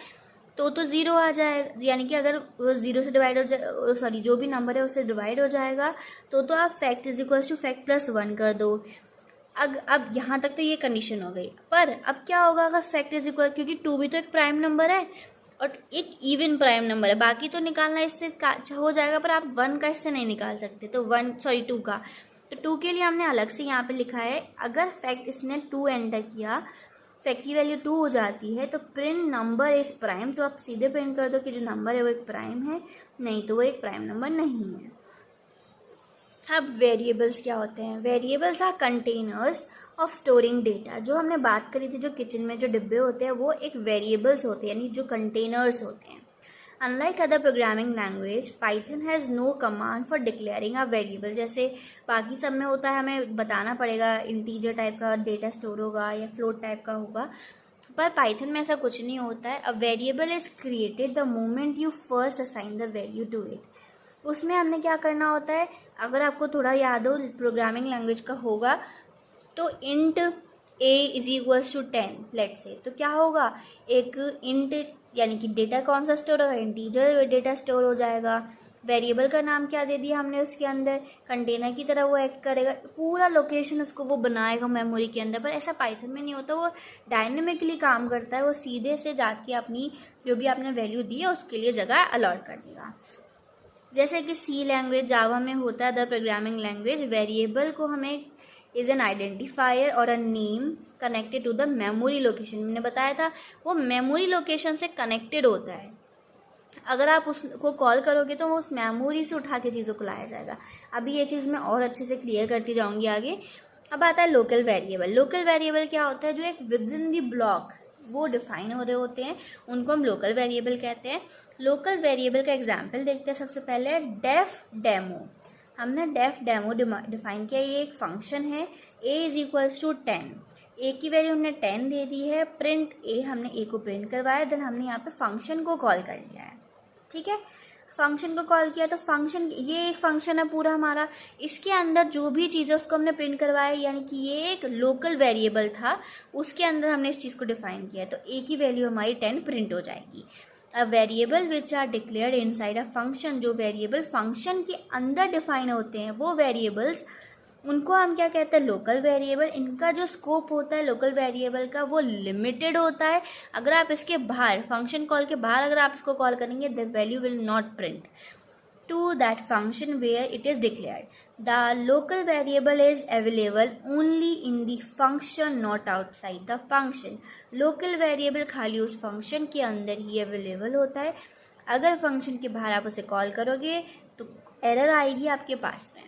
Speaker 1: तो 0 आ जाएगा, यानी कि अगर वो 0 से डिवाइड हो जाए, जो भी नंबर है उससे डिवाइड हो जाएगा तो आप fact is equals to fact +1 कर दो। अब यहाँ तक तो ये कंडीशन हो गई, पर अब क्या होगा अगर फैक्ट इज इक्वल, क्योंकि 2 भी तो एक प्राइम नंबर है और एक इवन प्राइम नंबर है, बाकी तो निकालना इससे हो जाएगा पर आप 1 का इससे नहीं निकाल सकते, तो 2 का, तो 2 के लिए हमने अलग से यहाँ पे लिखा है। अगर फैक्ट इसने 2 एंटर किया, फैक्ट की वैल्यू 2 हो जाती है, तो प्रिंट नंबर इज प्राइम, तो आप सीधे प्रिंट कर दो कि जो नंबर है वो एक प्राइम है, नहीं तो वो एक प्राइम नंबर नहीं है। अब वेरिएबल्स क्या होते हैं? Variables are containers of storing data. जो हमने बात करी थी, जो किचन में जो डिब्बे होते हैं वो एक वेरिएबल्स होते हैं, यानी जो कंटेनर्स होते हैं। Unlike other programming language, Python has no command for declaring a variable. जैसे बाकी सब में होता है हमें बताना पड़ेगा, इंटीजर टाइप का डेटा स्टोर होगा या फ्लोट टाइप का होगा, पर पाइथन में ऐसा कुछ नहीं होता है। A variable is created the moment you first assign the value to it. उसमें हमने क्या करना होता है, अगर आपको थोड़ा याद हो प्रोग्रामिंग लैंग्वेज का होगा तो int a is equals to 10 let say, तो क्या होगा, एक इंट यानी कि डेटा कौन सा स्टोर होगा, इंटीजर डेटा स्टोर हो जाएगा। वेरिएबल का नाम क्या दे दिया हमने उसके अंदर, कंटेनर की तरह वो एक्ट करेगा, पूरा लोकेशन उसको वो बनाएगा मेमोरी के अंदर। पर ऐसा पाइथन में नहीं होता, वो डायनेमिकली काम करता है, वो सीधे से जाके अपनी जो भी आपने वैल्यू दी है उसके लिए जगह अलॉट कर देगा। जैसे कि सी लैंग्वेज, जावा में होता है द प्रोग्रामिंग लैंग्वेज, वेरिएबल को हमें इज एन आइडेंटिफायर और a name connected to the memory location. मैंने बताया था वो मेमोरी लोकेशन से कनेक्टेड होता है। अगर आप उसको कॉल करोगे तो वो उस मेमोरी से उठा के चीज़ों को लाया जाएगा। अभी ये चीज़ मैं और अच्छे से क्लियर करती जाऊंगी आगे। अब आता है लोकल वेरिएबल। लोकल वेरिएबल क्या होता है? जो एक विद इन दी ब्लॉक वो डिफाइन हो रहे होते हैं, उनको हम लोकल वेरिएबल कहते हैं। लोकल वेरिएबल का एग्जाम्पल देखते हैं। सबसे पहले डेफ डेमो। हमने डेफ डेमो डिफाइन किया। ये एक फंक्शन है, a इज इक्वल्स टू 10। ए की वैल्यू हमने 10 दे दी है, प्रिंट ए, हमने ए को प्रिंट करवाया, देन हमने यहाँ पे फंक्शन को कॉल कर लिया है। ठीक है, फंक्शन को कॉल किया तो फंक्शन, ये एक फंक्शन है पूरा हमारा, इसके अंदर जो भी चीज़ है उसको हमने प्रिंट करवाया, यानी कि ये एक लोकल वेरिएबल था, उसके अंदर हमने इस चीज़ को डिफाइन किया। तो ए की वैल्यू हमारी 10 प्रिंट हो जाएगी। A variable which are declared inside a function, जो वेरिएबल फंक्शन के अंदर डिफाइन होते हैं वो वेरिएबल्स, उनको हम क्या कहते हैं? Local variable. इनका जो स्कोप होता है लोकल वेरिएबल का वो लिमिटेड होता है। अगर आप इसके बाहर, फंक्शन कॉल के बाहर अगर आप इसको कॉल करेंगे, the value will not print to that function where it is declared. The local variable is available only in the function, not outside the function. Local variable खाली उस फंक्शन के अंदर ही अवेलेबल होता है। अगर फंक्शन के बाहर आप उसे कॉल करोगे तो एरर आएगी आपके पास में।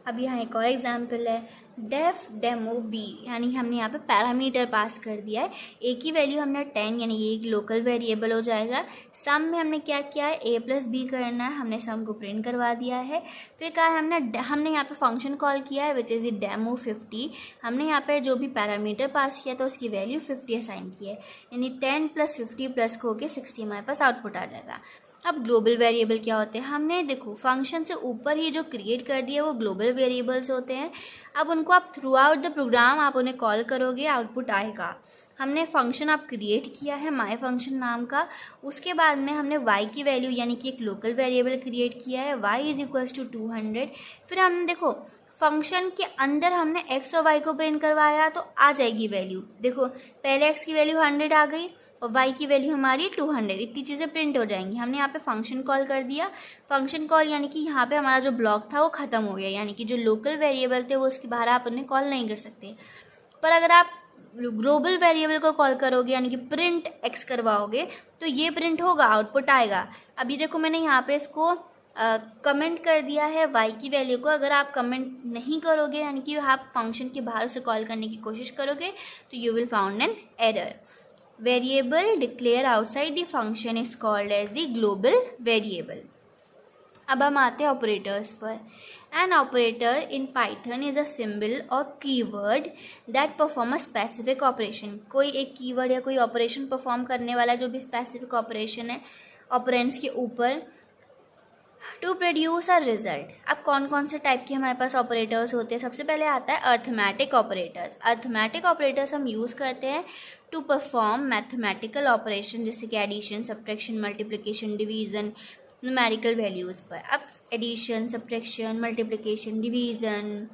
Speaker 1: अब यहाँ एक और एग्जाम्पल है, डेफ डेमो बी, यानी हमने यहाँ पे पैरामीटर पास कर दिया है। ए की वैल्यू हमने 10, यानी ये एक लोकल वेरिएबल हो जाएगा। सम में हमने क्या किया है? a प्लस बी करना है, हमने सम को प्रिंट करवा दिया है। फिर कहा है हमने यहाँ पे फंक्शन कॉल किया है विच इज़ द डेमो 50। हमने यहाँ पे जो भी पैरामीटर पास किया था उसकी वैल्यू 50 असाइन की है, यानी 10 + 50 प्लस हो के 60 हमारे पास आउटपुट आ जाएगा। अब ग्लोबल वेरिएबल क्या होते हैं? हमने देखो फंक्शन से ऊपर ही जो क्रिएट कर दिया वो ग्लोबल वेरिएबल्स होते हैं। अब उनको आप थ्रू आउट द प्रोग्राम आप उन्हें कॉल करोगे, आउटपुट आएगा। हमने फंक्शन आप क्रिएट किया है माई फंक्शन नाम का, उसके बाद में हमने y की वैल्यू यानी कि एक लोकल वेरिएबल क्रिएट किया है, y इज इक्वल्स टू 200। फिर हमने देखो फंक्शन के अंदर हमने x और y को प्रिंट करवाया तो आ जाएगी वैल्यू। देखो पहले x की वैल्यू 100 आ गई और y की वैल्यू हमारी 200, इतनी चीज़ें प्रिंट हो जाएंगी। हमने यहाँ पे फंक्शन कॉल कर दिया। फंक्शन कॉल यानी कि यहाँ पे हमारा जो ब्लॉक था वो ख़त्म हो गया, यानी कि जो लोकल वेरिएबल थे वो उसके बाहर आप उन्हें कॉल नहीं कर सकते। पर अगर आप ग्लोबल वेरिएबल को कॉल करोगे यानी कि प्रिंट x करवाओगे तो ये प्रिंट होगा, आउटपुट आएगा। अभी देखो मैंने यहाँ पे इसको कमेंट कर दिया है y की वैल्यू को। अगर आप कमेंट नहीं करोगे यानी कि आप फंक्शन के बाहर से कॉल करने की कोशिश करोगे तो you will found an error. Variable declare outside the function is called as the global variable. अब हम आते हैं ऑपरेटर्स पर। An operator in Python is a symbol और keyword that perform a specific operation. कोई एक कीवर्ड या कोई ऑपरेशन परफॉर्म करने वाला जो भी स्पेसिफिक ऑपरेशन है ऑपरेंड्स के ऊपर, टू प्रोड्यूस अ रिजल्ट। अब कौन कौन से टाइप के हमारे पास ऑपरेटर्स होते हैं? सबसे पहले आता है अर्थमेटिक ऑपरेटर्स। अर्थमेटिक ऑपरेटर्स हम यूज़ करते हैं टू परफॉर्म मैथमेटिकल ऑपरेशन, जैसे कि addition, subtraction, multiplication, division, numerical values पर। अब addition, subtraction, multiplication, division,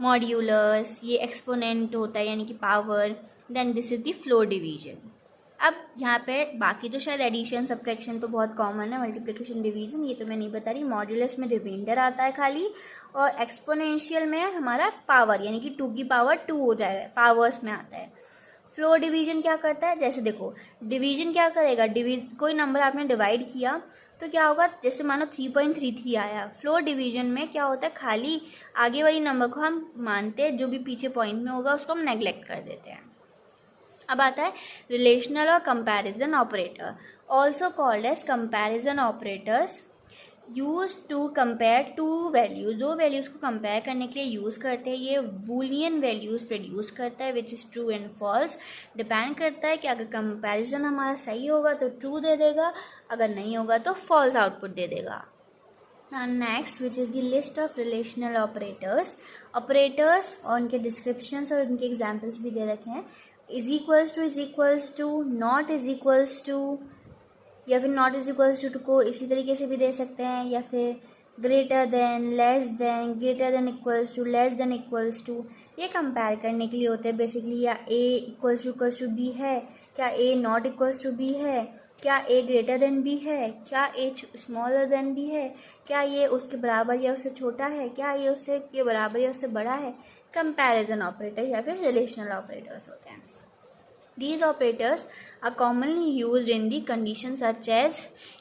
Speaker 1: modulus, ये एक्सपोनेंट होता है यानी कि power, then this is the floor division. अब यहाँ पे बाकी तो शायद एडिशन, सब्ट्रैक्शन तो बहुत कॉमन है, मल्टीप्लिकेशन, डिवीज़न ये तो मैं नहीं बता रही। मॉड्यूलस में रिमाइंडर आता है खाली, और एक्सपोनेंशियल में हमारा पावर यानी कि 2 की पावर 2 हो जाएगा, पावर्स में आता है। फ्लोर डिवीजन क्या करता है? जैसे देखो डिवीजन क्या करेगा, कोई नंबर आपने डिवाइड किया तो क्या होगा, जैसे मानो 3.33 आया, फ्लोर डिवीजन में क्या होता है, खाली आगे वाली नंबर को हम मानते हैं, जो भी पीछे पॉइंट में होगा उसको हम नेग्लेक्ट कर देते हैं। अब आता है रिलेशनल और comparison operator, also called as comparison operators, use to compare two values. दो वैल्यूज़ को कंपेयर करने के लिए यूज़ करते हैं। ये बूलियन वैल्यूज़ प्रोड्यूस करता है which is true and false. Depend करता है कि अगर कंपैरिजन हमारा सही होगा तो ट्रू दे देगा, अगर नहीं होगा तो फॉल्स आउटपुट दे देगा। Next which is the list of relational operators. Operators और उनके डिस्क्रिप्शंस और उनके एग्जाम्पल्स भी दे रखे हैं। Is equals to, not is equals to, या फिर नॉट इज इक्वल्स टू को इसी तरीके से भी दे सकते हैं, या फिर greater than, less than, greater than equals to, less than equals to, ये कंपेयर करने के लिए होते हैं बेसिकली। या ए इक्वल्स टू बी है, क्या ए नॉट इक्वल्स टू बी है, क्या ए ग्रेटर देन बी है, क्या ए स्मॉलर देन बी है, क्या ये उसके बराबर या उससे छोटा है, क्या ये उससे के बराबर या उससे बड़ा है। कंपैरिजन ऑपरेटर या फिर रिलेशनल ऑपरेटर्स होते हैं। These operators are commonly used in the conditions such as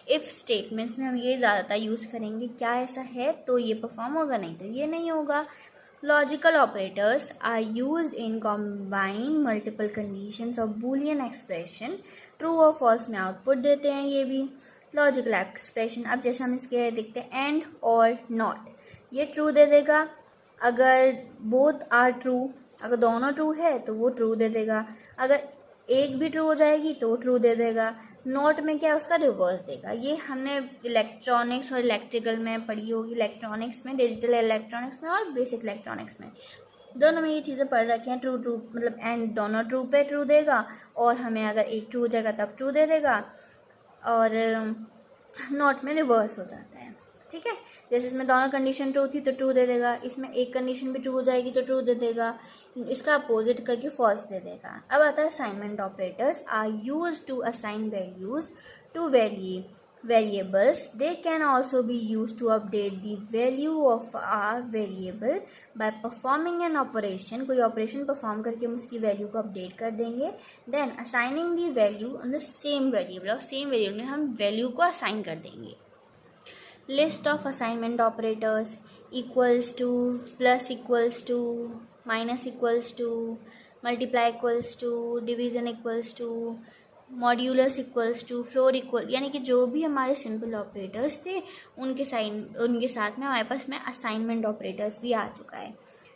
Speaker 1: if statements में हम ये ज़्यादातर यूज़ करेंगे, क्या ऐसा है तो ये परफॉर्म होगा, नहीं तो ये नहीं होगा। Logical operators are used in combine multiple conditions of boolean expression, true और फॉल्स में आउटपुट देते हैं ये भी। लॉजिकल एक्सप्रेशन, अब जैसे हम इसके देखते हैं एंड और नॉट, ये ट्रू दे देगा अगर बोथ आर ट्रू, अगर दोनों ट्रू है तो वो ट्रू दे देगा, अगर एक भी ट्रू हो जाएगी तो ट्रू दे देगा। नोट में क्या है, उसका रिवर्स देगा। ये हमने इलेक्ट्रॉनिक्स और इलेक्ट्रिकल में पढ़ी होगी, इलेक्ट्रॉनिक्स में, डिजिटल इलेक्ट्रॉनिक्स में और बेसिक इलेक्ट्रॉनिक्स में, दोनों में ये चीज़ें पढ़ रखी हैं। ट्रू ट्रू मतलब एंड दोनों ट्रू पे ट्रू देगा, और हमें अगर एक ट्रू हो जाएगा तब ट्रू दे देगा, और नोट में रिवर्स हो जाता है। ठीक है, जैसे इसमें दोनों कंडीशन ट्रू थी तो ट्रू दे देगा, इसमें एक कंडीशन भी ट्रू हो जाएगी तो ट्रू दे देगा, इसका अपोजिट करके फॉल्स दे देगा। अब आता है assignment operators are used to assign values to variables. They can also be used to update the value of a variable by performing an operation. कोई ऑपरेशन परफॉर्म करके हम उसकी वैल्यू को अपडेट कर देंगे, then assigning the value on the same variable, और same variable में हम वैल्यू को असाइन कर देंगे। List of assignment operators equals to, plus equals to, minus equals to, multiply equals to, division equals to, modulus equals to, floor equal, यानी कि जो भी हमारे सिंपल ऑपरेटर्स थे उनके साथ में हमारे पास में असाइनमेंट ऑपरेटर्स भी आ चुका है।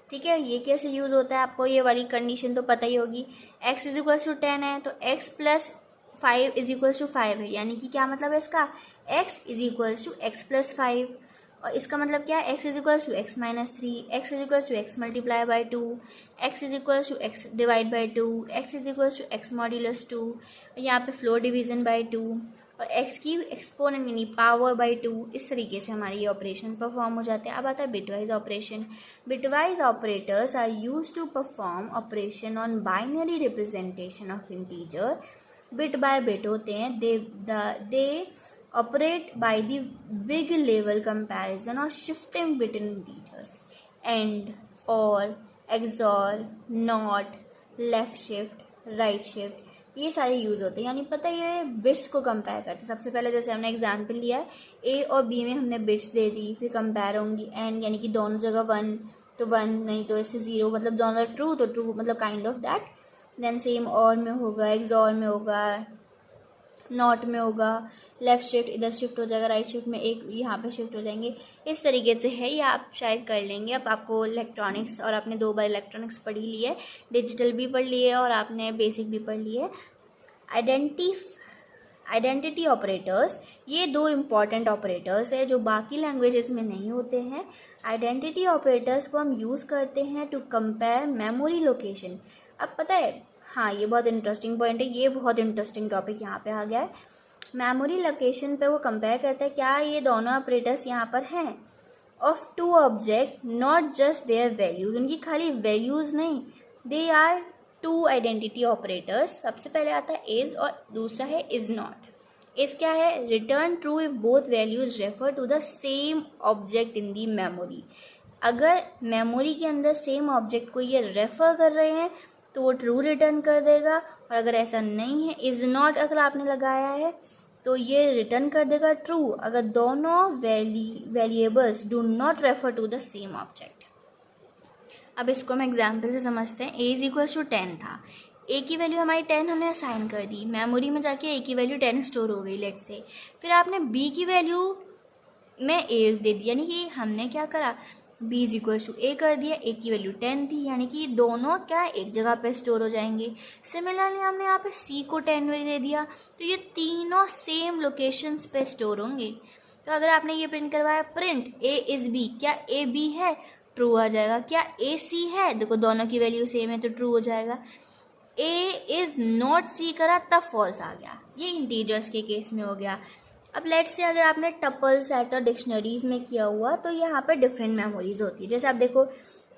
Speaker 1: ठीक है, ये कैसे यूज़ होता है आपको ये वाली कंडीशन तो पता ही होगी। x इज इक्वल्स टू 10 है तो x plus 5 is equals to 5 है, यानी कि क्या मतलब है इसका, x is equals to x plus 5, और इसका मतलब क्या है, x is equals to x minus 3, x is equals to x multiply by 2, x is equals to x divide by 2, x is equals to x modulus 2, यहाँ पे floor division by 2, और x की exponent यानी power by 2। इस तरीके से हमारे ये ऑपरेशन परफॉर्म हो जाते हैं। अब आता है bitwise operation. Bitwise operators are use to perform operation on binary representation of integer, bit by bit होते हैं। They operate by the bit level comparison और shifting between integers, and, or, xor, not, left shift, right shift, ये सारे use होते हैं। यानी पता है ये बिट्स को कंपेयर करते हैं। सबसे पहले जैसे हमने एग्जांपल लिया है, ए और बी में हमने बिट्स दे दी, फिर कंपेयर होंगी, एंड यानी कि दोनों जगह 1 तो 1, नहीं तो इससे 0, मतलब दोनों ट्रू तो ट्रू, मतलब kind of that. Then same और में होगा, एक्सॉर में होगा, नॉट में होगा, लेफ्ट शिफ्ट इधर शिफ्ट हो जाएगा, राइट शिफ्ट में एक यहाँ पे शिफ्ट हो जाएंगे। इस तरीके से है, ये आप शायद कर लेंगे। अब आपको इलेक्ट्रॉनिक्स, और आपने 2 बार इलेक्ट्रॉनिक्स पढ़ी ली है, डिजिटल भी पढ़ ली है और आपने बेसिक भी पढ़ ली है। आइडेंटिटी ऑपरेटर्स, ये 2 इम्पॉर्टेंट ऑपरेटर्स है जो बाकी लैंग्वेजेस में नहीं होते हैं। आइडेंटिटी ऑपरेटर्स को हम यूज़ करते हैं टू कंपेयर मेमोरी लोकेशन। अब पता है, हाँ ये बहुत इंटरेस्टिंग पॉइंट है, ये बहुत इंटरेस्टिंग टॉपिक यहाँ पे आ गया है। मेमोरी लोकेशन पे वो कंपेयर करता है क्या ये दोनों ऑपरेटर्स यहाँ पर हैं, of 2 object, not just there values, उनकी खाली वैल्यूज नहीं, दे आर 2 आइडेंटिटी ऑपरेटर्स। सबसे पहले आता है इज और दूसरा है इज नॉट। इज क्या है, return true if both values refer to the same object in the memory. अगर मेमोरी के अंदर सेम ऑब्जेक्ट को ये रेफर कर रहे हैं तो वो ट्रू रिटर्न कर देगा, और अगर ऐसा नहीं है, इज नॉट अगर आपने लगाया है तो ये रिटर्न कर देगा ट्रू अगर दोनों variables do not refer to the same object. अब इसको हम एग्जाम्पल से समझते हैं। ए इज इक्वल्स टू 10 था, ए की वैल्यू हमारी 10 हमने असाइन कर दी, मेमोरी में जाके ए की वैल्यू 10 स्टोर हो गई लेट्स से। फिर आपने बी की वैल्यू में ए दे दी, यानी कि हमने क्या करा, बी इज इक्वल्स टू ए कर दिया, ए की वैल्यू 10 थी, यानी कि दोनों क्या एक जगह पे स्टोर हो जाएंगे। सिमिलरली हमने यहाँ पे सी को 10 दे दिया, तो ये तीनों सेम लोकेशंस पे स्टोर होंगे। तो अगर आपने ये प्रिंट करवाया, प्रिंट ए इज बी, क्या ए बी है, ट्रू आ जाएगा। क्या ए सी है, देखो दोनों की वैल्यू सेम है तो ट्रू हो जाएगा। ए इज नॉट सी करा तब फॉल्स आ गया, ये इंटीजर्स के केस में हो गया। अब लेट्स से अगर आपने टपल सेट और डिक्शनरीज में किया हुआ तो यहाँ पे डिफरेंट मेमोरीज होती है। जैसे आप देखो,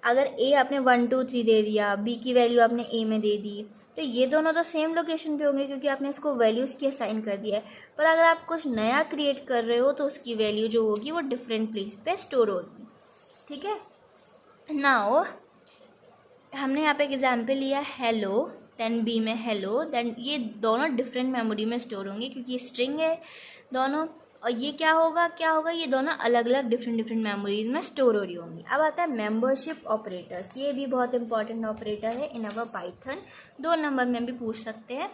Speaker 1: अगर ए आपने 1 2 3 दे दिया, बी की वैल्यू आपने ए में दे दी, तो ये दोनों तो सेम लोकेशन पे होंगे क्योंकि आपने इसको वैल्यूज़ की असाइन कर दिया है। पर अगर आप कुछ नया क्रिएट कर रहे हो तो उसकी वैल्यू जो होगी वो डिफरेंट प्लेस पे स्टोर होगी। ठीक है, नाउ हमने यहाँ पे एक एग्जाम्पल लिया हेलो, देन बी में हेलो, देन ये दोनों डिफरेंट मेमोरी में स्टोर होंगे क्योंकि स्ट्रिंग है दोनों, और ये क्या होगा ये दोनों अलग अलग डिफरेंट मेमोरीज में स्टोर हो रही होंगी। अब आता है मेंबरशिप ऑपरेटर्स, ये भी बहुत इंपॉर्टेंट ऑपरेटर है इन अवर पाइथन, 2 नंबर में भी पूछ सकते हैं।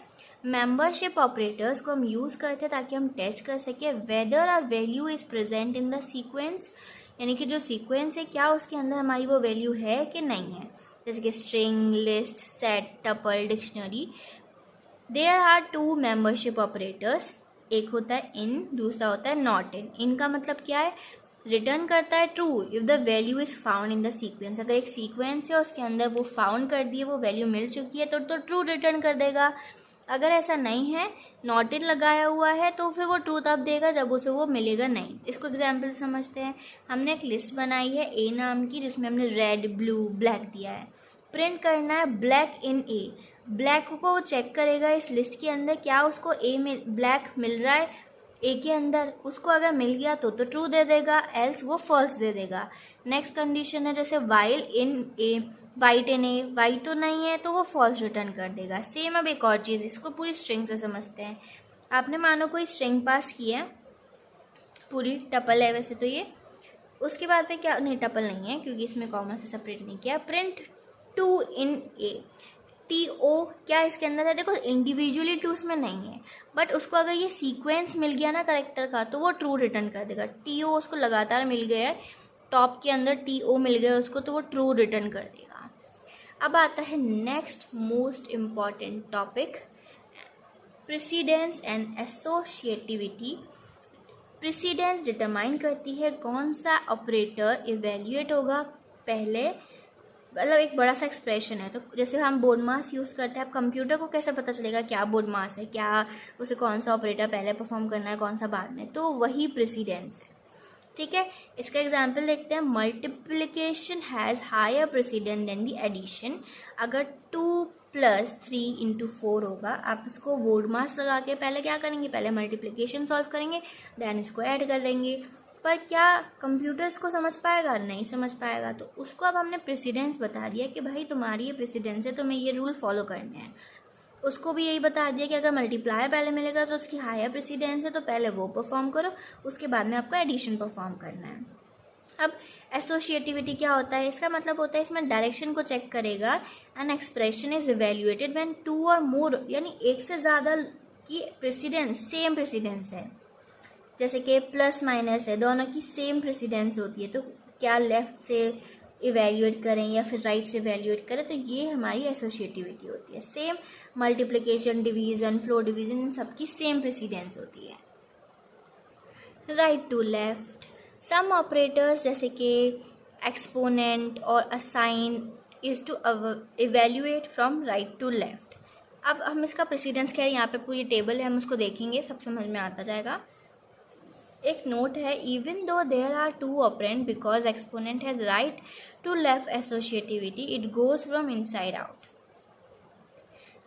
Speaker 1: मेंबरशिप ऑपरेटर्स को हम यूज़ करते हैं ताकि हम टेस्ट कर सकें weather a value is present in the sequence, यानी कि जो सीक्वेंस है क्या उसके अंदर हमारी वो वैल्यू है कि नहीं है। जैसे कि string, list, set, tuple, dictionary. There are 2 membership operators, एक होता है इन, दूसरा होता है नॉट इन। इनका मतलब क्या है, रिटर्न करता है true if the value is found in the sequence. अगर एक सीक्वेंस है उसके अंदर वो फाउंड कर दिए, वो वैल्यू मिल चुकी है तो ट्रू रिटर्न कर देगा। अगर ऐसा नहीं है, नॉट इन लगाया हुआ है, तो फिर वो ट्रू तब देगा जब उसे वो मिलेगा नहीं। इसको एग्जाम्पल समझते हैं। हमने एक लिस्ट बनाई है ए नाम की जिसमें हमने रेड, ब्लू, ब्लैक दिया है। प्रिंट करना है ब्लैक इन ए, ब्लैक को वो चेक करेगा इस लिस्ट के अंदर क्या उसको ए में ब्लैक मिल रहा है ए के अंदर, उसको अगर मिल गया तो ट्रू दे देगा, एल्स वो फॉल्स दे देगा। नेक्स्ट कंडीशन है जैसे while in A, white in A, white तो नहीं है तो वो फॉल्स रिटर्न कर देगा। सेम अब एक और चीज़, इसको पूरी स्ट्रिंग से समझते हैं। आपने मानो कोई स्ट्रिंग पास की है, पूरी टपल है वैसे तो ये, उसके बाद पे क्या, नहीं टपल नहीं है क्योंकि इसमें कॉमा से सेपरेट नहीं किया। प्रिंट 2 इन ए, टी ओ क्या इसके अंदर है, देखो इंडिविजुअली 2 उसमें नहीं है, बट उसको अगर ये सीक्वेंस मिल गया ना करेक्टर का तो वो ट्रू रिटर्न कर देगा। टी ओ उसको लगातार मिल गया है, टॉप के अंदर टी ओ मिल गया उसको, तो वो ट्रू रिटर्न कर देगा। अब आता है next most important topic, precedence and associativity. Precedence determine करती है कौन सा ऑपरेटर इवेल्युएट होगा पहले, मतलब एक बड़ा सा एक्सप्रेशन है। तो जैसे हम बोर्ड मास यूज़ करते हैं, अब कंप्यूटर को कैसे पता चलेगा क्या बोर्ड मास है, क्या उसे कौन सा ऑपरेटर पहले परफॉर्म करना है कौन सा बाद में, तो वही प्रेसिडेंस है। ठीक है, इसका एग्जांपल देखते हैं। Multiplication has higher precedence than the addition. अगर 2 + 3 × 4 होगा, आप इसको बोर्ड मास लगा के पहले क्या करेंगे, पहले मल्टीप्लिकेशन सॉल्व करेंगे, देन इसको ऐड कर देंगे। पर क्या कंप्यूटर्स को समझ पाएगा, नहीं समझ पाएगा। तो उसको अब हमने प्रेसिडेंस बता दिया कि भाई तुम्हारी ये प्रेसिडेंस है, तुम्हें ये रूल फॉलो करने हैं। उसको भी यही बता दिया कि अगर मल्टीप्लाई पहले मिलेगा तो उसकी हायर प्रेसिडेंस है, तो पहले वो परफॉर्म करो, उसके बाद में आपको एडिशन परफॉर्म करना है। अब एसोसिएटिविटी क्या होता है, इसका मतलब होता है इसमें डायरेक्शन को चेक करेगा। An expression is evaluated when 2 और मोर, यानी एक से ज़्यादा की प्रेसिडेंस, सेम प्रेसिडेंस है, जैसे कि प्लस माइनस है, दोनों की सेम प्रेसिडेंस होती है, तो क्या लेफ्ट से इवेल्युएट करें या फिर राइट से इवेल्युएट करें, तो ये हमारी एसोसिएटिविटी होती है। Same multiplication, division, flow division, इन सब की सेम प्रेसिडेंस होती है। Right to left, some operators जैसे कि एक्सपोनेंट और assign is to evaluate from right to left. अब हम इसका प्रेसिडेंस क्या है, यहाँ पे पूरी टेबल है, हम उसको देखेंगे, सब समझ में आता जाएगा। एक नोट है, even though there are 2 operand because exponent has right to left associativity, it goes from inside out.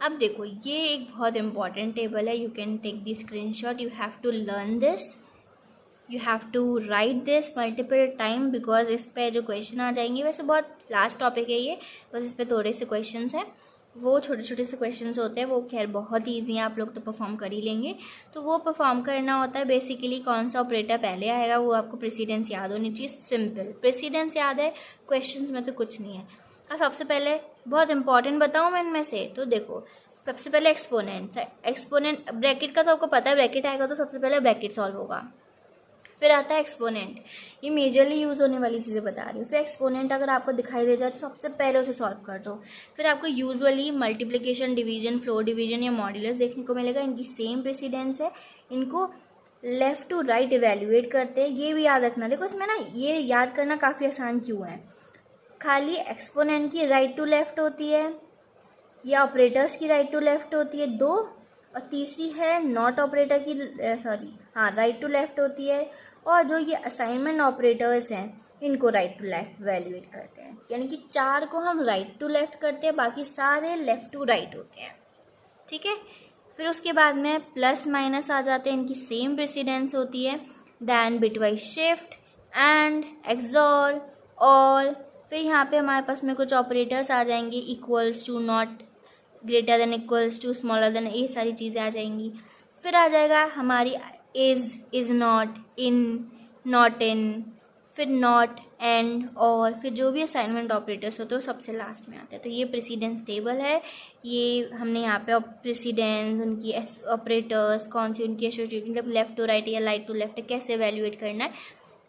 Speaker 1: अब देखो ये एक बहुत इंपॉर्टेंट टेबल है, you can take the screenshot, you have to learn this, you have to write this multiple time because इस पे जो question आ जाएंगे, वैसे बहुत लास्ट टॉपिक है ये, बस इस पे थोड़े से क्वेश्चन हैं, वो छोटे छोटे से क्वेश्चंस होते हैं, वो खैर बहुत ही ईजी हैं, आप लोग तो परफॉर्म कर ही लेंगे। तो वो परफॉर्म करना होता है बेसिकली, कौन सा ऑपरेटर पहले आएगा वो आपको प्रेसिडेंस याद होनी चाहिए, सिंपल प्रेसिडेंस याद है, क्वेश्चंस में तो कुछ नहीं है। अब सबसे पहले बहुत इंपॉर्टेंट बताऊँ मैं इनमें से, तो देखो सबसे पहले एक्सपोनेंट ब्रैकेट का तो आपको पता है, ब्रैकेट आएगा तो सबसे पहले ब्रैकेट सॉल्व होगा। फिर आता है एक्सपोनेंट, ये मेजरली यूज़ होने वाली चीज़ें बता रही हूँ। फिर एक्सपोनेंट अगर आपको दिखाई दे जाए तो सबसे पहले उसे सॉल्व कर दो। फिर आपको usually multiplication, division, flow division या मॉड्यूलस देखने को मिलेगा, इनकी सेम प्रेसिडेंस है, इनको लेफ्ट टू राइट इवेल्युएट करते हैं, ये भी याद रखना। देखो इसमें ना ये याद करना काफ़ी आसान क्यों है, खाली एक्सपोनेंट की राइट टू लेफ्ट होती है या ऑपरेटर्स की राइट टू लेफ्ट होती है 2, और तीसरी है नॉट ऑपरेटर की राइट टू लेफ्ट होती है। और जो ये असाइनमेंट ऑपरेटर्स हैं इनको राइट टू लेफ्ट वैल्यूएट करते हैं, यानी कि 4 को हम राइट टू लेफ्ट करते हैं, बाकी सारे लेफ्ट टू राइट होते हैं। ठीक है, फिर उसके बाद में प्लस माइनस आ जाते हैं, इनकी सेम प्रेसिडेंस होती है। Then bitwise shift and xor, और फिर यहाँ पे हमारे पास में कुछ ऑपरेटर्स आ जाएंगे, equals to, not, greater than, equals to, smaller than, ये सारी चीज़ें आ जाएंगी। फिर आ जाएगा हमारी is not, in, not in, फिर नॉट, एंड, और फिर जो भी असाइनमेंट ऑपरेटर्स होते हैं वो सबसे लास्ट में आते हैं। तो ये प्रेसिडेंस टेबल है, ये हमने यहाँ पे प्रेसिडेंस, उनकी ऑपरेटर्स, कौन सी उनकी एसोसिएट, मतलब लेफ्ट टू राइट या राइट टू लेफ्ट कैसे वैल्यूएट करना है,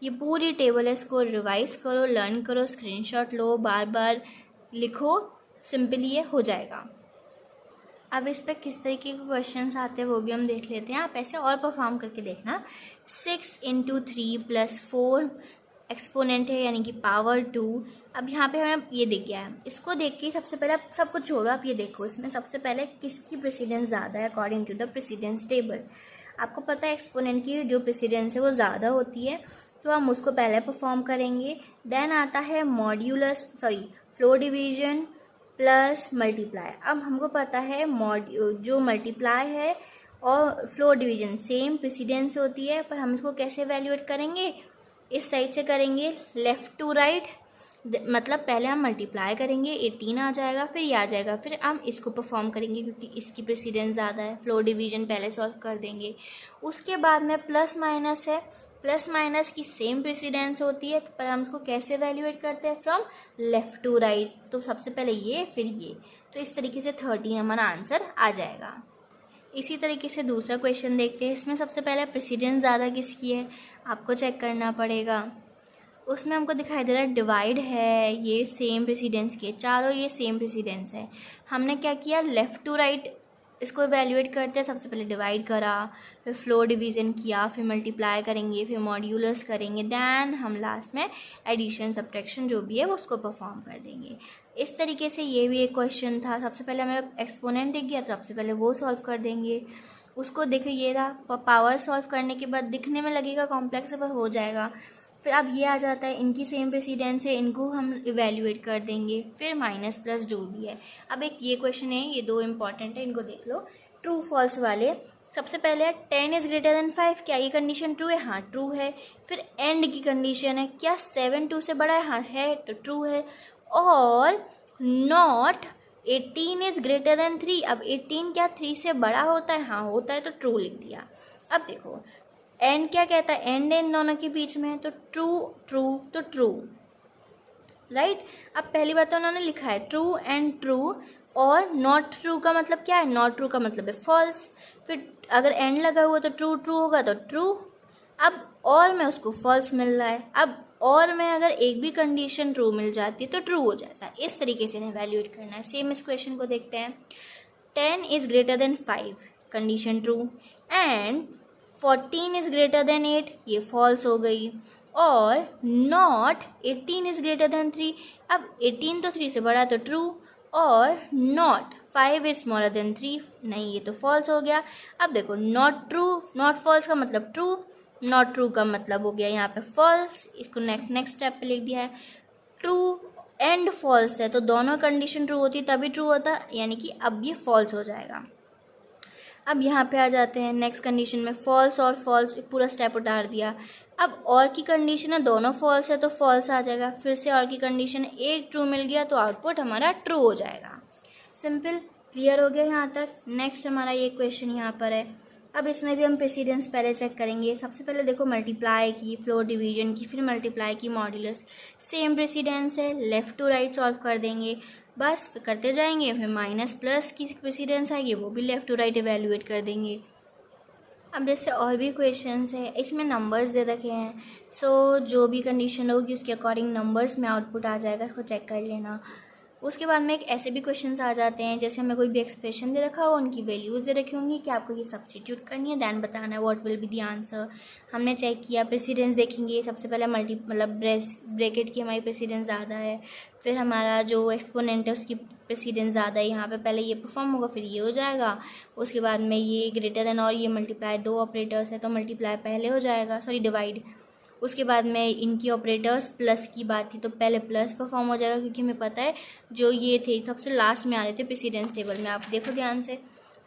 Speaker 1: ये पूरी टेबल है। इसको रिवाइज करो, लर्न करो, स्क्रीनशॉट लो, बार बार लिखो, सिंपली ये हो जाएगा। अब इस पर किस तरीके के क्वेश्चंस आते हैं वो भी हम देख लेते हैं। आप ऐसे और परफॉर्म करके देखना। 6 × 3 + 4 एक्सपोनेंट है, यानी कि पावर 2। अब यहाँ पे हमें ये दिख गया है, इसको देख के सबसे पहले आप सब कुछ छोड़ो, आप ये देखो इसमें सबसे पहले किसकी प्रेसिडेंस ज़्यादा है according to the precedence table. आपको पता है एक्सपोनेंट की जो प्रेसिडेंस है वो ज़्यादा होती है, तो हम उसको पहले परफॉर्म करेंगे। देन आता है modulus flow division plus multiply. अब हमको पता है जो मल्टीप्लाई है और फ्लो डिवीजन सेम प्रेसिडेंस होती है, पर हम इसको कैसे वैल्यूएट करेंगे, इस साइड से करेंगे, लेफ़्ट टू राइट, मतलब पहले हम मल्टीप्लाई करेंगे, 18 आ जाएगा, फिर ये आ जाएगा, फिर हम इसको परफॉर्म करेंगे क्योंकि इसकी प्रेसिडेंस ज़्यादा है, फ्लो डिवीजन पहले सॉल्व कर देंगे। उसके बाद में प्लस माइनस है, प्लस माइनस की सेम प्रेसिडेंस होती है, पर हम इसको कैसे वैल्यूएट करते हैं, फ्रॉम लेफ़्ट टू राइट। तो सबसे पहले ये, फिर ये, तो इस तरीके से 13 हमारा आंसर आ जाएगा। इसी तरीके से दूसरा क्वेश्चन देखते हैं। इसमें सबसे पहले प्रेसिडेंस ज़्यादा किसकी है आपको चेक करना पड़ेगा। उसमें हमको दिखाई दे रहा है डिवाइड है, ये सेम प्रेसिडेंस के चारों, ये सेम प्रेसिडेंस है। हमने क्या किया, लेफ़्ट टू राइट इसको इवैल्यूएट करते हैं। सबसे पहले डिवाइड करा, फिर फ्लो डिवीज़न किया, फिर मल्टीप्लाई करेंगे, फिर मॉड्यूलस करेंगे, दैन हम लास्ट में एडिशन सब्ट्रैक्शन जो भी है वो उसको परफॉर्म कर देंगे। इस तरीके से ये भी एक क्वेश्चन था। सबसे पहले हमें एक्सपोनेंट दिख गया, तो सबसे पहले वो सॉल्व कर देंगे। उसको देखो ये रहा, पावर सॉल्व करने के बाद दिखने में लगेगा कॉम्प्लेक्स, पर हो जाएगा। फिर अब ये आ जाता है, इनकी सेम प्रेसिडेंस है, इनको हम इवैल्यूएट कर देंगे, फिर माइनस प्लस जो भी है। अब एक ये क्वेश्चन है, ये 2 इंपॉर्टेंट है, इनको देख लो, ट्रू फॉल्स वाले। सबसे पहले है 10 इज़ ग्रेटर देन 5, क्या ये कंडीशन ट्रू है? हाँ ट्रू है। फिर एंड की कंडीशन है, क्या 7 2 से बड़ा है? हाँ है, तो ट्रू है। और नॉट 18 इज़ ग्रेटर देन 3, अब 18 क्या 3 से बड़ा होता है? हाँ होता है, तो ट्रू लिख दिया। अब देखो एंड क्या कहता है, एंड इन दोनों के बीच में, तो ट्रू ट्रू तो ट्रू, राइट। अब पहली बात तो उन्होंने लिखा है ट्रू एंड ट्रू, और नॉट ट्रू का मतलब क्या है, नॉट ट्रू का मतलब है फॉल्स। फिर अगर एंड लगा हुआ तो ट्रू ट्रू होगा तो ट्रू। अब और में उसको फॉल्स मिल रहा है, अब और में अगर एक भी कंडीशन ट्रू मिल जाती है तो ट्रू हो जाता है। इस तरीके से इवैल्यूएट करना है। सेम इस क्वेश्चन को देखते हैं। 10 is greater than 5, condition true, and 14 is greater than 8, ये फॉल्स हो गई। और नॉट 18 इज़ ग्रेटर देन 3, अब 18 तो 3 से बड़ा तो ट्रू, और नॉट 5 इज़ स्मॉलर देन 3, नहीं ये तो फॉल्स हो गया। अब देखो नॉट ट्रू नॉट फॉल्स का मतलब ट्रू, नॉट ट्रू का मतलब हो गया यहाँ पे फॉल्स। इसको नेक्स्ट स्टेप पे लिख दिया है। ट्रू एंड फॉल्स है, तो दोनों कंडीशन ट्रू होती तभी ट्रू होता, यानी कि अब ये फॉल्स हो जाएगा। अब यहाँ पे आ जाते हैं नेक्स्ट कंडीशन में, फॉल्स और फॉल्स, पूरा स्टेप उतार दिया। अब और की कंडीशन है, दोनों फॉल्स है तो फॉल्स आ जाएगा। फिर से और की कंडीशन एक ट्रू मिल गया तो आउटपुट हमारा ट्रू हो जाएगा। सिंपल, क्लियर हो गया यहाँ तक। नेक्स्ट हमारा ये क्वेश्चन यहाँ पर है। अब इसमें भी हम प्रेसिडेंस पहले चेक करेंगे। सबसे पहले देखो मल्टीप्लाई की, फ्लो डिवीजन की, फिर मल्टीप्लाई की, मॉड्यूलस, सेम प्रेसिडेंस है, लेफ़्ट टू राइट सॉल्व कर देंगे, बस करते जाएंगे। फिर माइनस प्लस की प्रेसिडेंस आएगी, वो भी लेफ़्ट टू राइट इवैल्यूएट कर देंगे। अब जैसे और भी क्वेश्चंस है, इसमें नंबर्स दे रखे हैं, सो जो भी कंडीशन होगी उसके अकॉर्डिंग नंबर्स में आउटपुट आ जाएगा, इसको चेक कर लेना। उसके बाद में एक ऐसे भी क्वेश्चंस आ जाते हैं, जैसे हमें कोई भी एक्सप्रेशन दे रखा हो, उनकी वैल्यूज़ दे रखी होंगी कि आपको ये सब्स्टिट्यूट करनी है, दैन बताना है what will be the answer. हमने चेक किया, प्रेसिडेंस देखेंगे। सबसे पहले ब्रैकेट की हमारी प्रेसिडेंस ज़्यादा है, फिर हमारा जो एक्सपोनेंट है उसकी प्रेसिडेंस ज़्यादा है यहाँ पे, पहले ये परफॉर्म होगा फिर ये हो जाएगा। उसके बाद में ये ग्रेटर देन और ये मल्टीप्लाई, दो ऑपरेटर्स है तो मल्टीप्लाई पहले हो जाएगा, सॉरी डिवाइड। उसके बाद में इनकी ऑपरेटर्स प्लस की बात थी तो पहले प्लस परफॉर्म हो जाएगा, क्योंकि हमें पता है जो ये थे सबसे लास्ट में आ रहे थे प्रेसिडेंस टेबल में। आप देखो ध्यान से,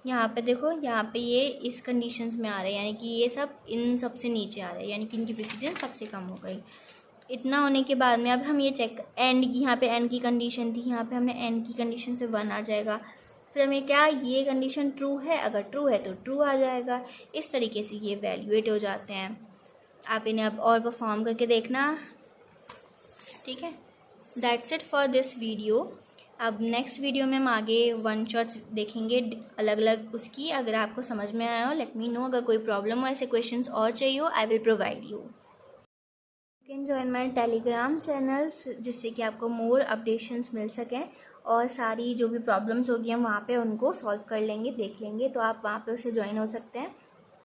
Speaker 1: यहाँ पे देखो, यहाँ पे ये इस कंडीशंस में आ रहे हैं, यानी कि ये सब इन सबसे नीचे आ रहे हैं, यानी कि इनकी प्रेसिडेंस सबसे कम हो गई। इतना होने के बाद में अब हम ये चेक, एंड की यहाँ पे एंड की कंडीशन थी, यहाँ पे हमने एंड की कंडीशन से 1 आ जाएगा। फिर हमें क्या, ये कंडीशन ट्रू है, अगर ट्रू है तो ट्रू आ जाएगा। इस तरीके से ये वैल्यूएट हो जाते हैं। आप इन्हें अब और परफॉर्म करके देखना, ठीक है। That's it for this video. अब नेक्स्ट वीडियो में हम आगे 1 शॉट्स देखेंगे अलग अलग उसकी। अगर आपको समझ में आया हो लेट मी नो, अगर कोई प्रॉब्लम हो, ऐसे क्वेश्चंस और चाहिए हो, I will provide you. You can join my Telegram channels, जिससे कि आपको मोर अपडेशंस मिल सकें और सारी जो भी प्रॉब्लम्स होगी हम वहाँ पे उनको सॉल्व कर लेंगे, देख लेंगे, तो आप वहाँ पे उसे ज्वाइन हो सकते हैं।